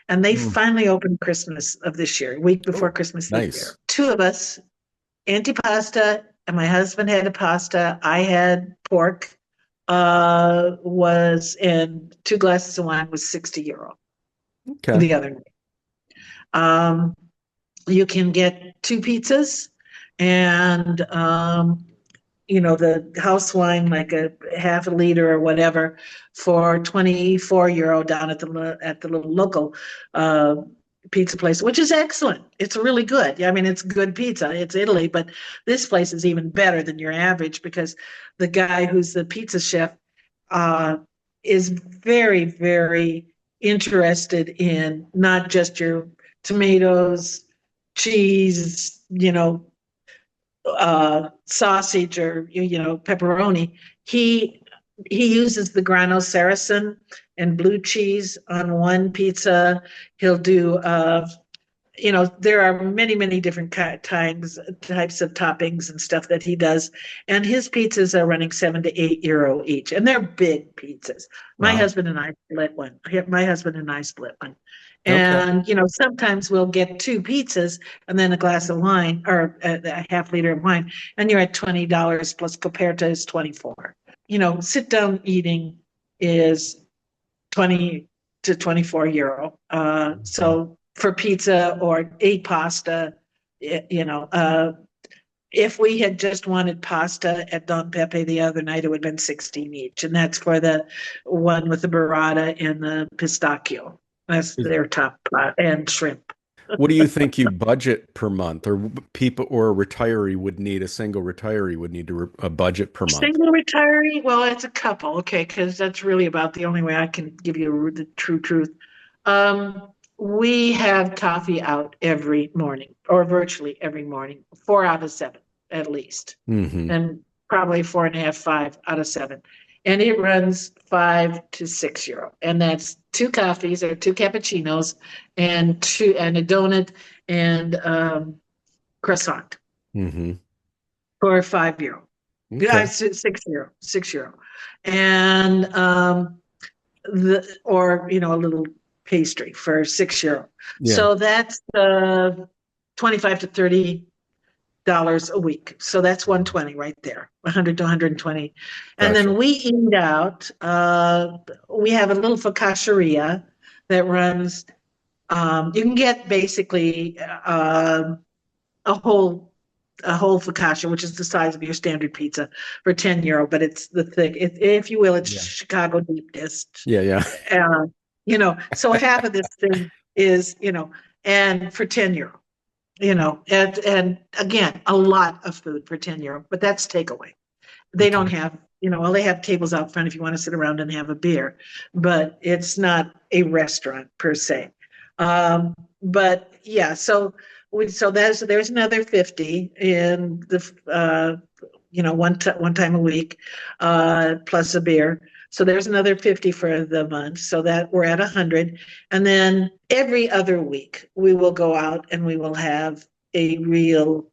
Speaker 1: And they
Speaker 2: Mm.
Speaker 1: finally opened Christmas of this year, a week before
Speaker 2: Oh,
Speaker 1: Christmas this year.
Speaker 2: nice.
Speaker 1: Two of us, antipasta, and my husband had a pasta. I had pork, and 2 glasses of wine was 60 euro
Speaker 2: Okay.
Speaker 1: the other night. You can get two pizzas and the house wine, like a half a liter or whatever, for 24 euro down at the little local uh, pizza place, which is excellent. It's really good. I mean, it's good pizza. It's Italy, but this place is even better than your average because the guy who's the pizza chef uh, is very, very interested in not just your tomatoes, cheese, sausage or pepperoni. He uses the grano saracen and blue cheese on one pizza. He'll do there are many, many different types of toppings and stuff that he does. And his pizzas are running 7 to 8 euro each. And they're big pizzas. My
Speaker 2: Wow.
Speaker 1: husband and I split one. My husband and I split one.
Speaker 2: Okay.
Speaker 1: And, sometimes we'll get two pizzas and then a glass of wine or a half liter of wine. And you're at $20 plus coperta is 24. Sit down eating is 20 to 24 euro.
Speaker 2: Mhm.
Speaker 1: So for pizza or a pasta, if we had just wanted pasta at Don Pepe the other night, it would have been 16 each. And that's for the one with the burrata and the pistachio. That's their top and shrimp.
Speaker 2: What do you think you budget per month, or people or a single retiree would need a budget per month?
Speaker 1: Single retiree? Well, it's a couple, okay, because that's really about the only way I can give you the true truth. We have coffee out every morning, or virtually every morning, 4 out of 7 at least,
Speaker 2: Hmm.
Speaker 1: and probably 4.5, 5 out of 7. And it runs 5 to 6 euro. And that's two coffees or two cappuccinos and a donut and croissant
Speaker 2: Hmm.
Speaker 1: for 5 euro. Yeah,
Speaker 2: Okay.
Speaker 1: 6 euro, 6 euro. And a little pastry for 6 euro.
Speaker 2: Yeah.
Speaker 1: So that's 25 to $30 a week. So that's 120 right there, 100 to 120. And
Speaker 2: Gotcha.
Speaker 1: then we eat out. We have a little focacceria that runs. You can get basically a whole focaccia, which is the size of your standard pizza, for 10 euro, but it's the thick, if you will, it's
Speaker 2: Yeah.
Speaker 1: Chicago deep dish.
Speaker 2: Yeah. Yeah.
Speaker 1: So half of this thing is, and for 10 euro. and again, a lot of food for 10 euro, but that's takeaway. They don't
Speaker 2: Okay.
Speaker 1: have, well, they have tables out front if you want to sit around and have a beer, but it's not a restaurant per se. But yeah, so there's another 50 in the one time a week, plus a beer. So there's another 50 for the month. So that we're at 100. And then every other week we will go out and we will have a real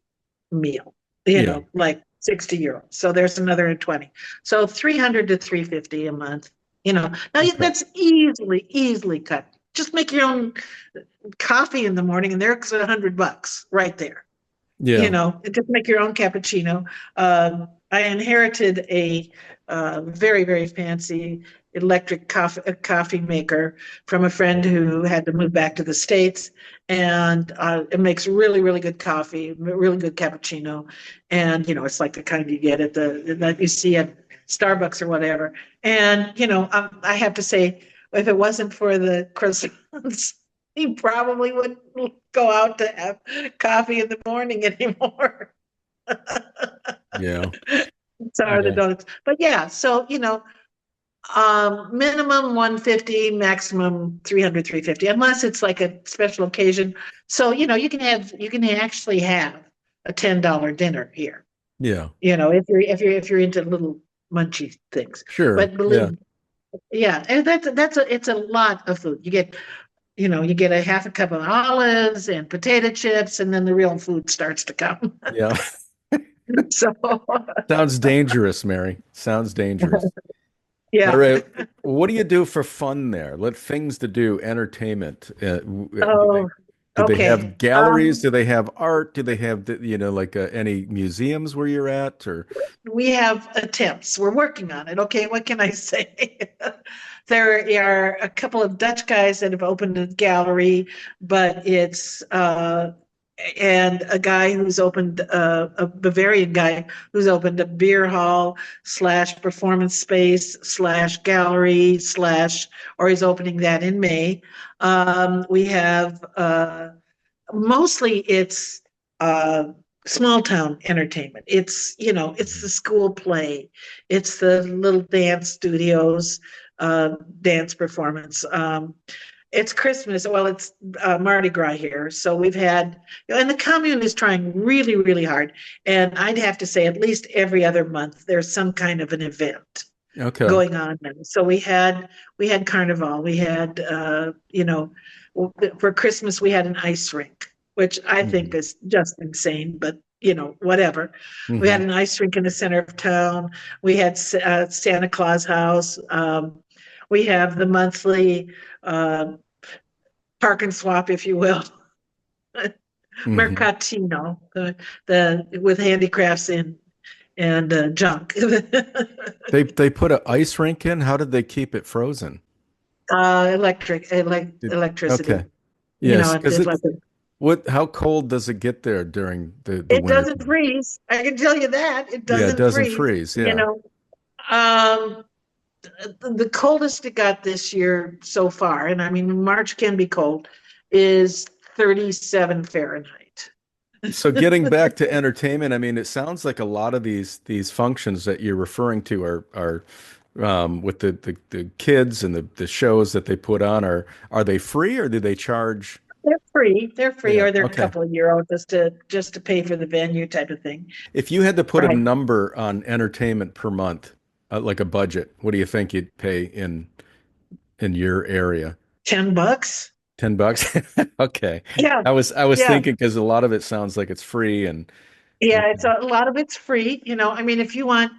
Speaker 1: meal,
Speaker 2: Yeah.
Speaker 1: like 60 euros. So there's another 20. So 300 to 350 a month. Now
Speaker 2: Okay.
Speaker 1: that's easily cut. Just make your own coffee in the morning, and there's $100 right there.
Speaker 2: Yeah.
Speaker 1: Just make your own cappuccino. I inherited a very, very fancy electric coffee maker from a friend who had to move back to the States. And it makes really, really good coffee, really good cappuccino. And, it's like the kind you get that you see at Starbucks or whatever. And, I have to say, if it wasn't for the croissants, he probably wouldn't go out to have coffee in the morning anymore.
Speaker 2: Yeah.
Speaker 1: Sorry, the
Speaker 2: Yeah.
Speaker 1: donuts. But yeah, so minimum 150, maximum 300, 350, unless it's like a special occasion. So you can actually have a $10 dinner here.
Speaker 2: Yeah.
Speaker 1: If you're into little munchy things.
Speaker 2: Sure.
Speaker 1: But
Speaker 2: Yeah.
Speaker 1: believe, yeah, and it's a lot of food. You get a half a cup of olives and potato chips, and then the real food starts to come.
Speaker 2: Yeah.
Speaker 1: So,
Speaker 2: Sounds dangerous, Mary. Sounds dangerous. All
Speaker 1: yeah.
Speaker 2: right. What do you do for fun there? Let things to do, entertainment.
Speaker 1: Oh,
Speaker 2: Do they
Speaker 1: okay.
Speaker 2: have galleries? Do they have art? Do they have like any museums where you're at or
Speaker 1: We have attempts. We're working on it. Okay, what can I say? There are a couple of Dutch guys that have opened a gallery, but it's and a guy who's opened a Bavarian guy who's opened a beer hall slash performance space slash gallery slash, or he's opening that in May. We have mostly it's small town entertainment. It's the school play, it's the little dance studios, dance performance. It's Christmas. Well, it's Mardi Gras here. So we've had, and the commune is trying really, really hard. And I'd have to say, at least every other month, there's some kind of an event
Speaker 2: okay.
Speaker 1: going on now. So we had Carnival. We had for Christmas we had an ice rink, which I think
Speaker 2: Hmm.
Speaker 1: is just insane, but whatever. We had
Speaker 2: Hmm.
Speaker 1: an ice rink in the center of town. We had Santa Claus house. We have the monthly uh, park and swap, if you will,
Speaker 2: Hmm.
Speaker 1: mercatino, the with handicrafts in and junk.
Speaker 2: They put an ice rink in. How did they keep it frozen?
Speaker 1: Electricity.
Speaker 2: Okay. Yes,
Speaker 1: It's
Speaker 2: because
Speaker 1: just like
Speaker 2: how cold does it get there during the
Speaker 1: it
Speaker 2: winter
Speaker 1: doesn't
Speaker 2: time?
Speaker 1: freeze. I can tell you that it
Speaker 2: Yeah, it
Speaker 1: doesn't
Speaker 2: doesn't
Speaker 1: freeze.
Speaker 2: freeze. Yeah.
Speaker 1: Um, the coldest it got this year so far, and I mean March can be cold, is 37 Fahrenheit.
Speaker 2: So getting back to entertainment, I mean, it sounds like a lot of these functions that you're referring to are with the kids and the shows that they put on are they free or do they charge?
Speaker 1: They're free. They're free,
Speaker 2: Yeah.
Speaker 1: or they're a
Speaker 2: Okay.
Speaker 1: couple of euro just to pay for the venue type of thing.
Speaker 2: If you had to put a
Speaker 1: Right.
Speaker 2: number on entertainment per month, like a budget, what do you think you'd pay in your area?
Speaker 1: $10.
Speaker 2: $10? Okay.
Speaker 1: Yeah.
Speaker 2: I was
Speaker 1: Yeah.
Speaker 2: thinking because a lot of it sounds like it's free and
Speaker 1: Yeah. It's a lot of it's free. I mean, if you want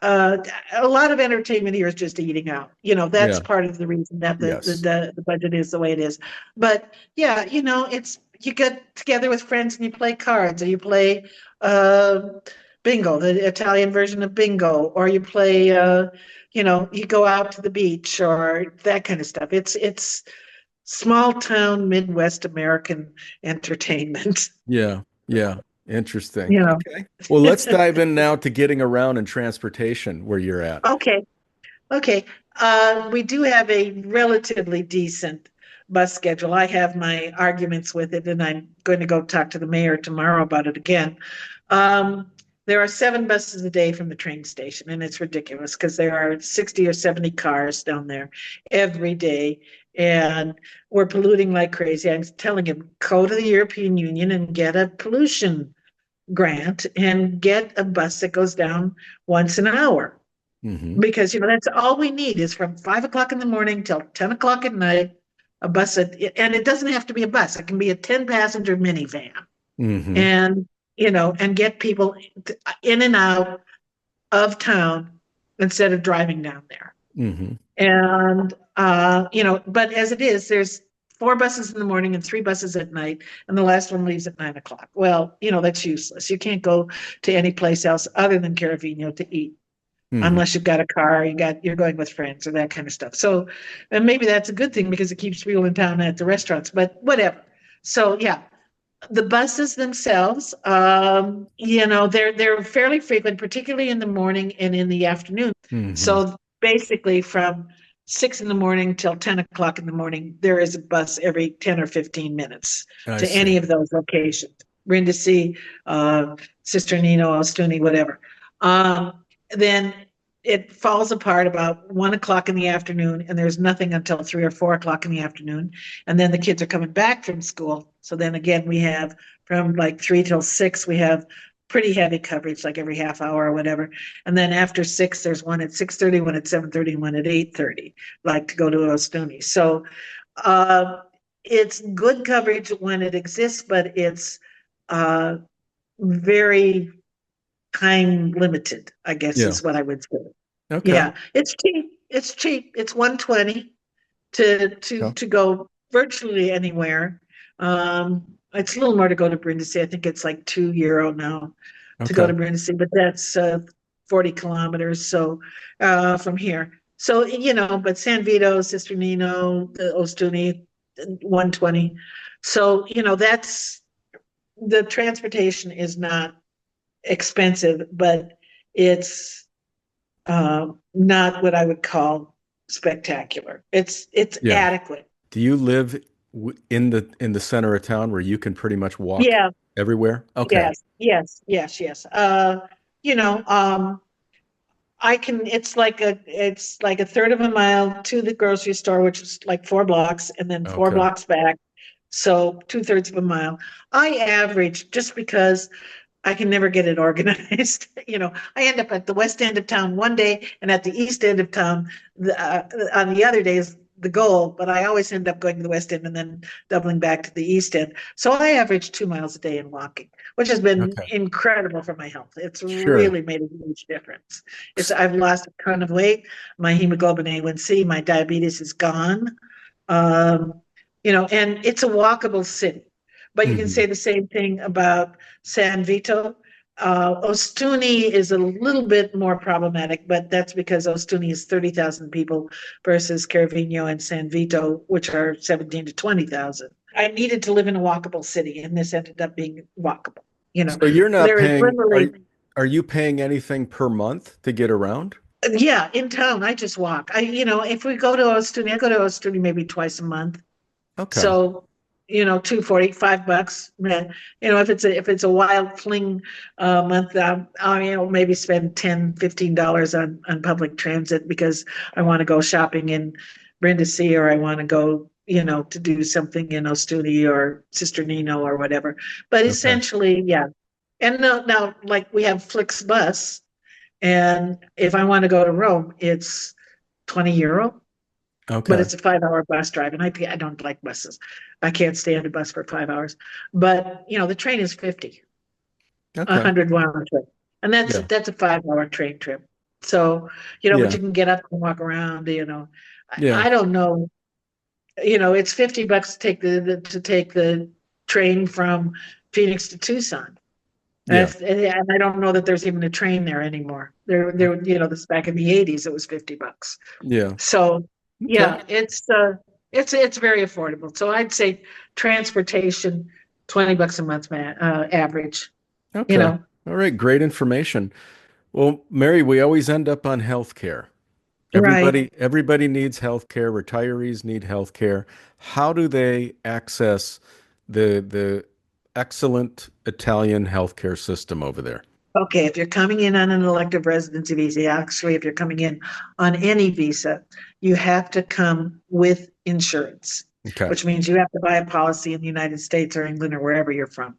Speaker 1: uh, a lot of entertainment here is just eating out. That's
Speaker 2: yeah.
Speaker 1: part of the reason that the, the
Speaker 2: Yes.
Speaker 1: the the budget is the way it is. But yeah, it's you get together with friends and you play cards, or you play uh, bingo, the Italian version of bingo, or you play you go out to the beach or that kind of stuff. It's small town Midwest American entertainment.
Speaker 2: Yeah. Yeah. Interesting.
Speaker 1: You know.
Speaker 2: Okay. Well, let's dive in now to getting around and transportation where you're at.
Speaker 1: Okay. Okay. We do have a relatively decent bus schedule. I have my arguments with it, and I'm going to go talk to the mayor tomorrow about it again. Um, there are 7 buses a day from the train station, and it's ridiculous because there are 60 or 70 cars down there every day, and we're polluting like crazy. I'm telling him, go to the European Union and get a pollution grant and get a bus that goes down once an hour.
Speaker 2: Hmm.
Speaker 1: Because, that's all we need is from 5 o'clock in the morning till 10 o'clock at night, a bus and it doesn't have to be a bus. It can be a 10-passenger minivan
Speaker 2: Hmm.
Speaker 1: and, and get people in and out of town instead of driving down there.
Speaker 2: Hmm.
Speaker 1: And, but as it is, there's 4 buses in the morning and 3 buses at night, and the last one leaves at 9 o'clock. Well, that's useless. You can't go to any place else other than Carovigno to eat
Speaker 2: Hmm.
Speaker 1: unless you've got a car, you're going with friends or that kind of stuff. So, and maybe that's a good thing because it keeps people in town at the restaurants, but whatever. So yeah, the buses themselves, they're fairly frequent, particularly in the morning and in the afternoon.
Speaker 2: Hmm.
Speaker 1: So basically from 6 in the morning till 10 o'clock in the morning, there is a bus every 10 or 15 minutes
Speaker 2: I
Speaker 1: to any
Speaker 2: see.
Speaker 1: of those locations. Brindisi, Sister Nino, Ostuni, whatever. Then it falls apart about 1 o'clock in the afternoon, and there's nothing until 3 or 4 o'clock in the afternoon. And then the kids are coming back from school. So then again, we have from like 3 till 6, we have pretty heavy coverage, like every half hour or whatever. And then after 6, there's one at 6:30, one at 7:30, one at 8:30, like to go to Ostuni. So it's good coverage when it exists, but it's uh, very time limited, I guess
Speaker 2: Yeah.
Speaker 1: is what I would say.
Speaker 2: Okay.
Speaker 1: Yeah, it's cheap. It's cheap. It's 120 to to
Speaker 2: Okay.
Speaker 1: to go virtually anywhere. It's a little more to go to Brindisi. I think it's like €2 now to go
Speaker 2: Okay.
Speaker 1: to Brindisi, but that's 40 kilometers so from here. So but San Vito, Sister Nino, Ostuni, 120. So that's the transportation is not expensive, but it's not what I would call spectacular. It's
Speaker 2: Yeah.
Speaker 1: adequate.
Speaker 2: Do you live in the center of town where you can pretty much walk
Speaker 1: Yeah,
Speaker 2: everywhere? Okay.
Speaker 1: yes. You know, um, I can. It's like a third of a mile to the grocery store, which is like 4 blocks, and then four
Speaker 2: Okay.
Speaker 1: blocks back. So 2/3 of a mile. I average just because I can never get it organized. I end up at the west end of town one day and at the east end of town on the other days, the goal, but I always end up going to the west end and then doubling back to the east end. So I average 2 miles a day in walking, which has been
Speaker 2: Okay.
Speaker 1: incredible for my health. It's
Speaker 2: Sure.
Speaker 1: really made a huge difference. I've lost a ton of weight. My hemoglobin A1C, my diabetes is gone. Um, and it's a walkable city. But you can
Speaker 2: Hmm.
Speaker 1: say the same thing about San Vito. Ostuni is a little bit more problematic, but that's because Ostuni is 30,000 people versus Carovigno and San Vito, which are 17 to 20,000. I needed to live in a walkable city, and this ended up being walkable.
Speaker 2: So you're not
Speaker 1: There is
Speaker 2: paying,
Speaker 1: literally,
Speaker 2: are you paying anything per month to get around?
Speaker 1: yeah, in town, I just walk. If we go to Ostuni, I go to Ostuni maybe twice a month.
Speaker 2: Okay.
Speaker 1: So, 240, $5. Man, if it's a wild fling month, I'll maybe spend $10, $15 on public transit because I want to go shopping in Brindisi or I want to go, to do something in Ostuni or Sister Nino or whatever. But
Speaker 2: Okay.
Speaker 1: essentially, yeah. And now, like we have Flixbus, and if I want to go to Rome, it's €20, but
Speaker 2: Okay.
Speaker 1: it's a 5-hour bus drive, and I don't like buses. I can't stand a bus for 5 hours. But the train is 50, a
Speaker 2: Okay.
Speaker 1: 100 round trip, and that's
Speaker 2: Yeah.
Speaker 1: that's a 5-hour train trip. So but
Speaker 2: Yeah.
Speaker 1: you can get up and walk around.
Speaker 2: Yeah.
Speaker 1: I don't know. It's $50 to take the train from Phoenix to Tucson.
Speaker 2: Yeah.
Speaker 1: And I don't know that there's even a train there anymore. This back in the '80s, it was $50.
Speaker 2: Yeah.
Speaker 1: So
Speaker 2: Okay.
Speaker 1: yeah, it's very affordable. So I'd say transportation, $20 a month, man, average. You
Speaker 2: Okay.
Speaker 1: know,
Speaker 2: All right. Great information. Well, Mary, we always end up on healthcare.
Speaker 1: Right.
Speaker 2: Everybody needs health care. Retirees need health care. How do they access the excellent Italian healthcare system over there?
Speaker 1: Okay, if you're coming in on an elective residency visa, actually, if you're coming in on any visa, you have to come with insurance,
Speaker 2: Okay.
Speaker 1: which means you have to buy a policy in the United States or England or wherever you're from.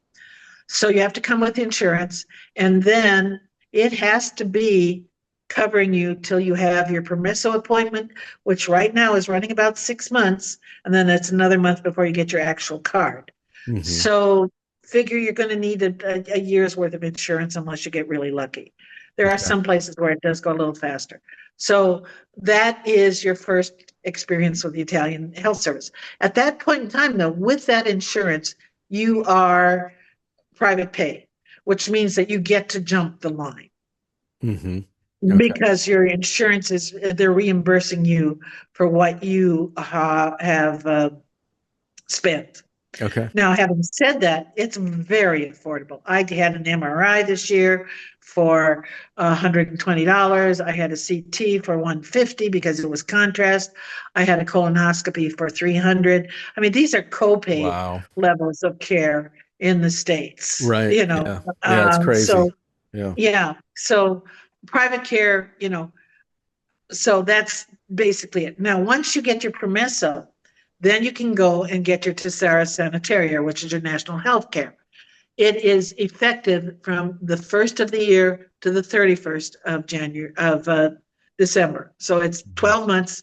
Speaker 1: So you have to come with insurance, and then it has to be covering you till you have your permisso appointment, which right now is running about 6 months, and then it's another month before you get your actual card.
Speaker 2: Hmm.
Speaker 1: So figure you're going to need a year's worth of insurance unless you get really lucky. There are
Speaker 2: Okay.
Speaker 1: some places where it does go a little faster. So that is your first experience with the Italian health service. At that point in time, though, with that insurance, you are private pay, which means that you get to jump the line
Speaker 2: Hmm. Okay.
Speaker 1: because your insurance is, they're reimbursing you for what you have spent.
Speaker 2: Okay.
Speaker 1: Now, having said that, it's very affordable. I had an MRI this year for $120. I had a CT for $150 because it was contrast. I had a colonoscopy for $300. I mean, these are copay
Speaker 2: Wow.
Speaker 1: levels of care in the States,
Speaker 2: Right.
Speaker 1: you know.
Speaker 2: Yeah. Yeah, it's crazy.
Speaker 1: So
Speaker 2: Yeah.
Speaker 1: yeah, so private care, so that's basically it. Now, once you get your permesso, then you can go and get your Tessera Sanitaria, which is your national health care. It is effective from the first of the year to the 31st of January of December. So it's
Speaker 2: Mhm.
Speaker 1: 12 months,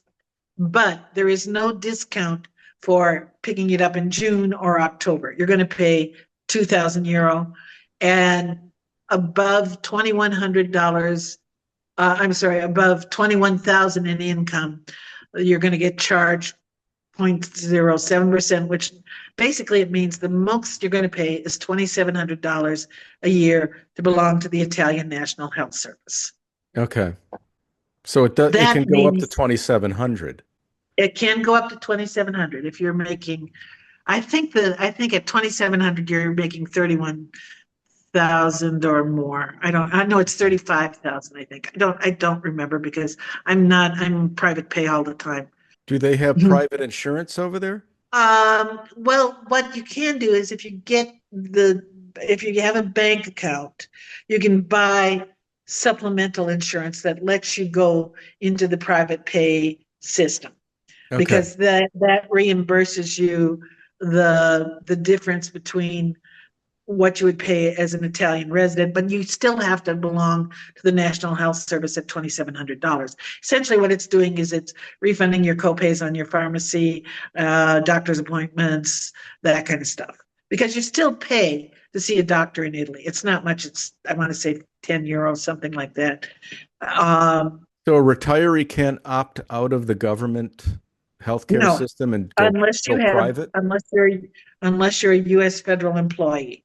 Speaker 1: but there is no discount for picking it up in June or October. You're going to pay €2,000 and above $2,100. I'm sorry, above 21,000 in income, you're going to get charged 0.07%, which basically it means the most you're going to pay is $2,700 a year to belong to the Italian National Health Service.
Speaker 2: Okay. So it
Speaker 1: That
Speaker 2: can go up to
Speaker 1: means
Speaker 2: 2,700.
Speaker 1: it can go up to 2,700 if you're making. I think at 2,700 you're making 31,000 or more. I know it's 35,000. I think I don't remember because I'm private pay all the time.
Speaker 2: Do they have
Speaker 1: Mhm.
Speaker 2: private insurance over there?
Speaker 1: Well, what you can do is if you have a bank account, you can buy supplemental insurance that lets you go into the private pay system
Speaker 2: Okay.
Speaker 1: because that reimburses you the difference between what you would pay as an Italian resident, but you still have to belong to the National Health Service at $2,700. Essentially, what it's doing is it's refunding your copays on your pharmacy, doctor's appointments, that kind of stuff. Because you still pay to see a doctor in Italy. It's not much. It's, I want to say, €10, something like that. Um,
Speaker 2: So a retiree can't opt out of the government healthcare
Speaker 1: no,
Speaker 2: system and
Speaker 1: unless
Speaker 2: go
Speaker 1: you have,
Speaker 2: private?
Speaker 1: unless you're a U.S. federal employee.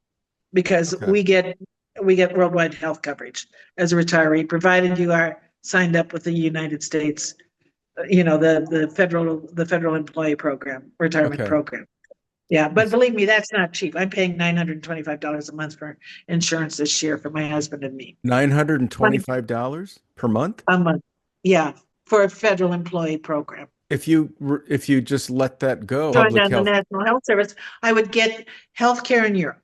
Speaker 1: Because
Speaker 2: Okay.
Speaker 1: we get worldwide health coverage as a retiree, provided you are signed up with the United States, the federal employee program, retirement
Speaker 2: Okay.
Speaker 1: program. Yeah, but believe me, that's not cheap. I'm paying $925 a month for insurance this year for my husband and me.
Speaker 2: $925 per month?
Speaker 1: A month. Yeah, for a federal employee program.
Speaker 2: If you just let that go,
Speaker 1: Joined
Speaker 2: public
Speaker 1: on the
Speaker 2: health.
Speaker 1: National Health Service, I would get health care in Europe.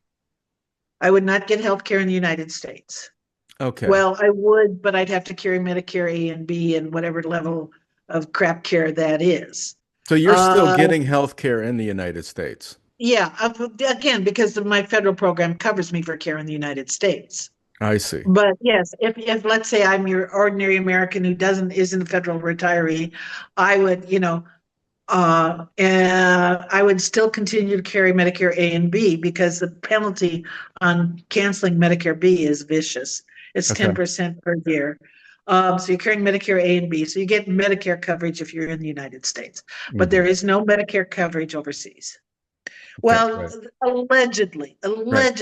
Speaker 1: I would not get health care in the United States.
Speaker 2: Okay.
Speaker 1: Well, I would, but I'd have to carry Medicare A and B and whatever level of crap care that is.
Speaker 2: So you're still
Speaker 1: Uh,
Speaker 2: getting health care in the United States.
Speaker 1: yeah, again, because my federal program covers me for care in the United States.
Speaker 2: I see.
Speaker 1: But yes, if let's say I'm your ordinary American who isn't a federal retiree, I would, I would still continue to carry Medicare A and B because the penalty on canceling Medicare B is vicious. It's
Speaker 2: Okay.
Speaker 1: 10% per year. So you're carrying Medicare A and B. So you get Medicare coverage if you're in the United States, but
Speaker 2: Hmm.
Speaker 1: there is no Medicare coverage overseas.
Speaker 2: Okay.
Speaker 1: Well,
Speaker 2: Right.
Speaker 1: allegedly,
Speaker 2: Right.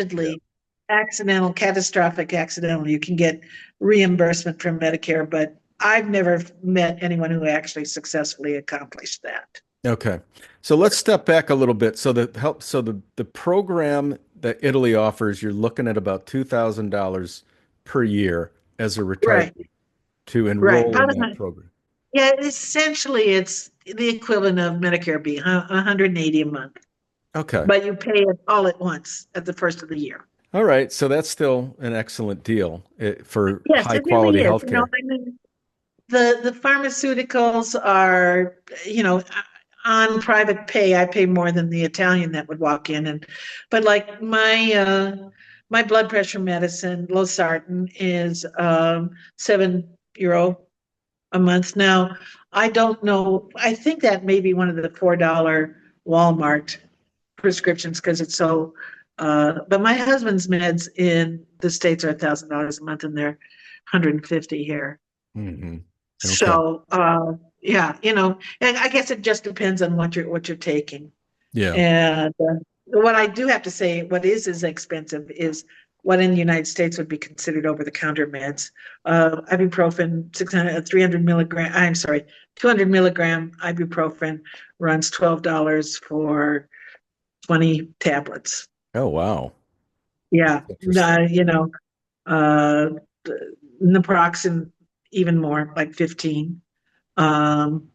Speaker 2: Yeah.
Speaker 1: catastrophic accidental, you can get reimbursement from Medicare, but I've never met anyone who actually successfully accomplished that.
Speaker 2: Okay. So let's step back a little bit. So the program that Italy offers, you're looking at about $2,000 per year as a
Speaker 1: Right,
Speaker 2: retiree to
Speaker 1: right.
Speaker 2: enroll in
Speaker 1: About
Speaker 2: that program.
Speaker 1: Yeah, essentially it's the equivalent of Medicare B, 180 a month,
Speaker 2: Okay.
Speaker 1: but you pay it all at once at the first of the year.
Speaker 2: All right. So that's still an excellent deal for
Speaker 1: Yes,
Speaker 2: high
Speaker 1: it really
Speaker 2: quality
Speaker 1: is.
Speaker 2: healthcare.
Speaker 1: I mean, the pharmaceuticals are, on private pay. I pay more than the Italian that would walk in, and but like my blood pressure medicine, losartan, is €7 a month. Now, I don't know. I think that may be one of the $4 Walmart prescriptions because it's so. But my husband's meds in the States are $1,000 a month, and they're 150 here.
Speaker 2: Hmm. Okay.
Speaker 1: So, yeah, and I guess it just depends on what you're taking.
Speaker 2: Yeah.
Speaker 1: And what I do have to say, what is expensive is what in the United States would be considered over-the-counter meds. Ibuprofen, 600, 300 milligram. I'm sorry, 200 milligram ibuprofen runs $12 for 20 tablets.
Speaker 2: Oh, wow.
Speaker 1: Yeah,
Speaker 2: That's interesting.
Speaker 1: uh, naproxen even more, like 15. Um,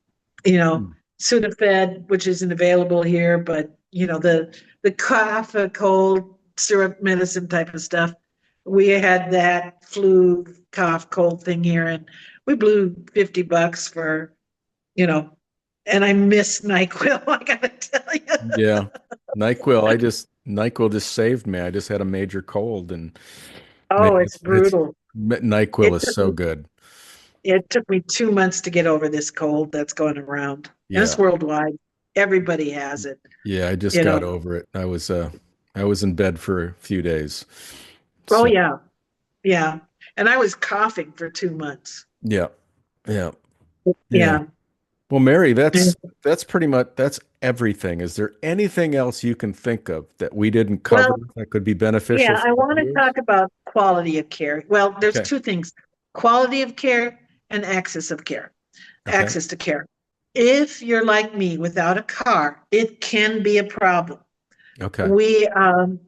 Speaker 1: you know,
Speaker 2: Hmm.
Speaker 1: Sudafed, which isn't available here, but the cough, cold syrup medicine type of stuff. We had that flu, cough, cold thing here, and we blew $50 for, you know, and I miss NyQuil, I gotta tell you.
Speaker 2: Yeah. NyQuil just saved me. I just had a major cold and man,
Speaker 1: Oh, it's brutal.
Speaker 2: NyQuil
Speaker 1: It
Speaker 2: is
Speaker 1: took
Speaker 2: so
Speaker 1: me
Speaker 2: good.
Speaker 1: it took me 2 months to get over this cold that's going around. And it's
Speaker 2: Yeah.
Speaker 1: worldwide. Everybody has it,
Speaker 2: Yeah, I just
Speaker 1: you
Speaker 2: got
Speaker 1: know.
Speaker 2: over it. I was in bed for a few days.
Speaker 1: Oh
Speaker 2: So,
Speaker 1: yeah. Yeah. And I was coughing for 2 months.
Speaker 2: yeah. Yeah. Yeah.
Speaker 1: Yeah.
Speaker 2: Well, Mary,
Speaker 1: And-
Speaker 2: that's pretty much that's everything. Is there anything else you can think of that we didn't cover
Speaker 1: Well,
Speaker 2: that could be beneficial
Speaker 1: yeah,
Speaker 2: for
Speaker 1: I
Speaker 2: the
Speaker 1: want to
Speaker 2: viewers?
Speaker 1: talk about quality of care. Well, there's
Speaker 2: Okay.
Speaker 1: two things: quality of care and access of care,
Speaker 2: Okay.
Speaker 1: access to care. If you're like me without a car, it can be a problem.
Speaker 2: Okay.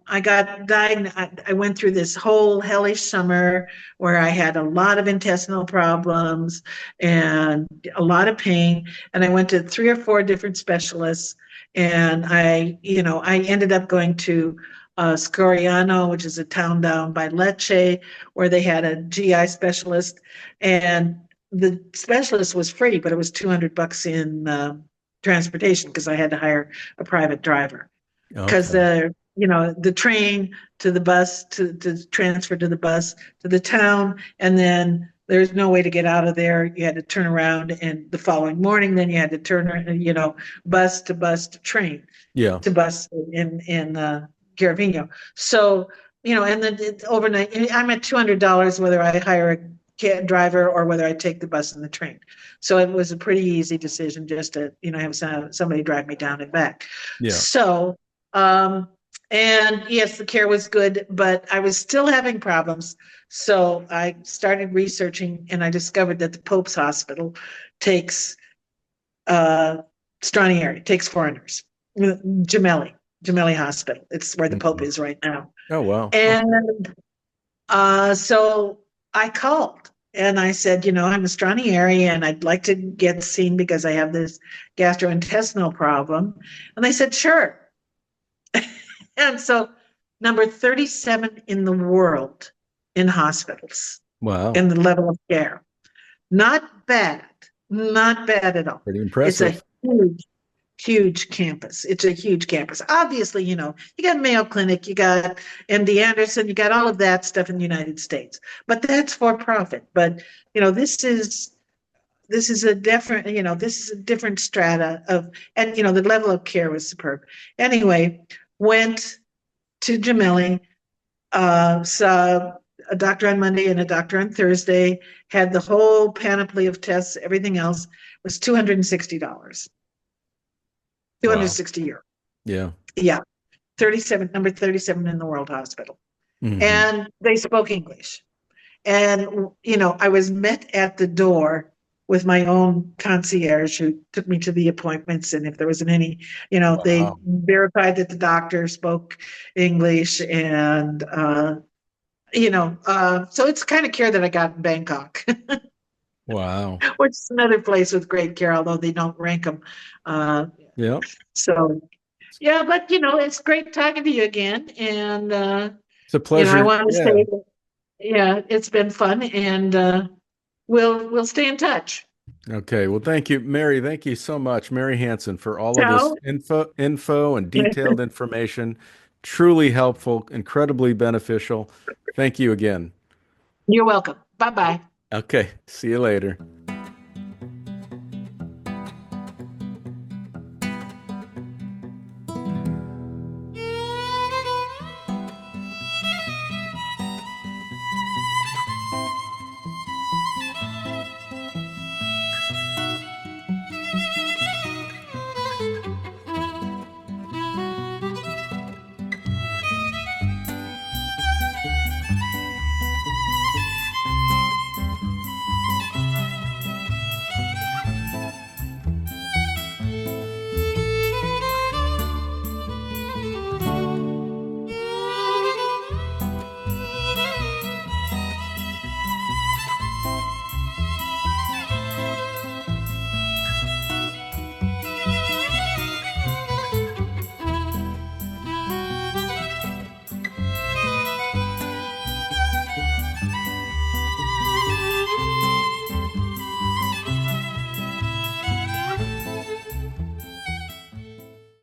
Speaker 1: I got diagnosed. I went through this whole hellish summer where I had a lot of intestinal problems and a lot of pain. And I went to 3 or 4 different specialists. And I ended up going to Scoriano, which is a town down by Lecce, where they had a GI specialist. And the specialist was free, but it was $200 in transportation because I had to hire a private driver because
Speaker 2: Okay.
Speaker 1: the train to the bus to transfer to the bus to the town, and then there's no way to get out of there. You had to turn around, and the following morning, then you had to turn, bus to train
Speaker 2: Yeah.
Speaker 1: to bus in Carovigno. So and then overnight, I'm at $200 whether I hire a cab driver or whether I take the bus and the train. So it was a pretty easy decision just to have somebody drive me down and back.
Speaker 2: Yeah.
Speaker 1: So um, and yes, the care was good, but I was still having problems. So I started researching, and I discovered that the Pope's Hospital takes uh, Stranieri, takes foreigners. Gemelli, Gemelli Hospital. It's where the Pope
Speaker 2: Mhm.
Speaker 1: is right now.
Speaker 2: Oh, wow. Okay.
Speaker 1: And so I called and I said, I'm a Stranieri and I'd like to get seen because I have this gastrointestinal problem. And they said, sure. And so, number 37 in the world in hospitals
Speaker 2: Wow.
Speaker 1: in the level of care. Not bad, not bad at all.
Speaker 2: Pretty
Speaker 1: It's a
Speaker 2: impressive.
Speaker 1: huge, huge campus. It's a huge campus. Obviously, you got Mayo Clinic, you got MD Anderson, you got all of that stuff in the United States, but that's for profit. But, this is a different, this is a different strata of, and, the level of care was superb. Anyway, went to Gemelli, saw a doctor on Monday and a doctor on Thursday, had the whole panoply of tests, everything else was $260.
Speaker 2: Wow.
Speaker 1: 260 a year.
Speaker 2: Yeah.
Speaker 1: Yeah. Number 37 in the World Hospital.
Speaker 2: Hmm.
Speaker 1: And they spoke English. And, I was met at the door with my own concierge who took me to the appointments. And if there wasn't any, they
Speaker 2: Wow.
Speaker 1: verified that the doctor spoke English. And, so it's kind of care that I got in Bangkok.
Speaker 2: Wow.
Speaker 1: which is another place with great care, although they don't rank them. Uh,
Speaker 2: Yeah.
Speaker 1: so yeah, but it's great talking to you again, and
Speaker 2: It's a
Speaker 1: I
Speaker 2: pleasure.
Speaker 1: want to
Speaker 2: Yeah.
Speaker 1: say, yeah, it's been fun, and we'll stay in touch.
Speaker 2: Okay. Well, thank you, Mary. Thank you so much, Mary Hanson, for all of this
Speaker 1: Ciao.
Speaker 2: info and detailed information. Truly helpful, incredibly beneficial. Thank you again.
Speaker 1: You're welcome. Bye bye.
Speaker 2: Okay. See you later.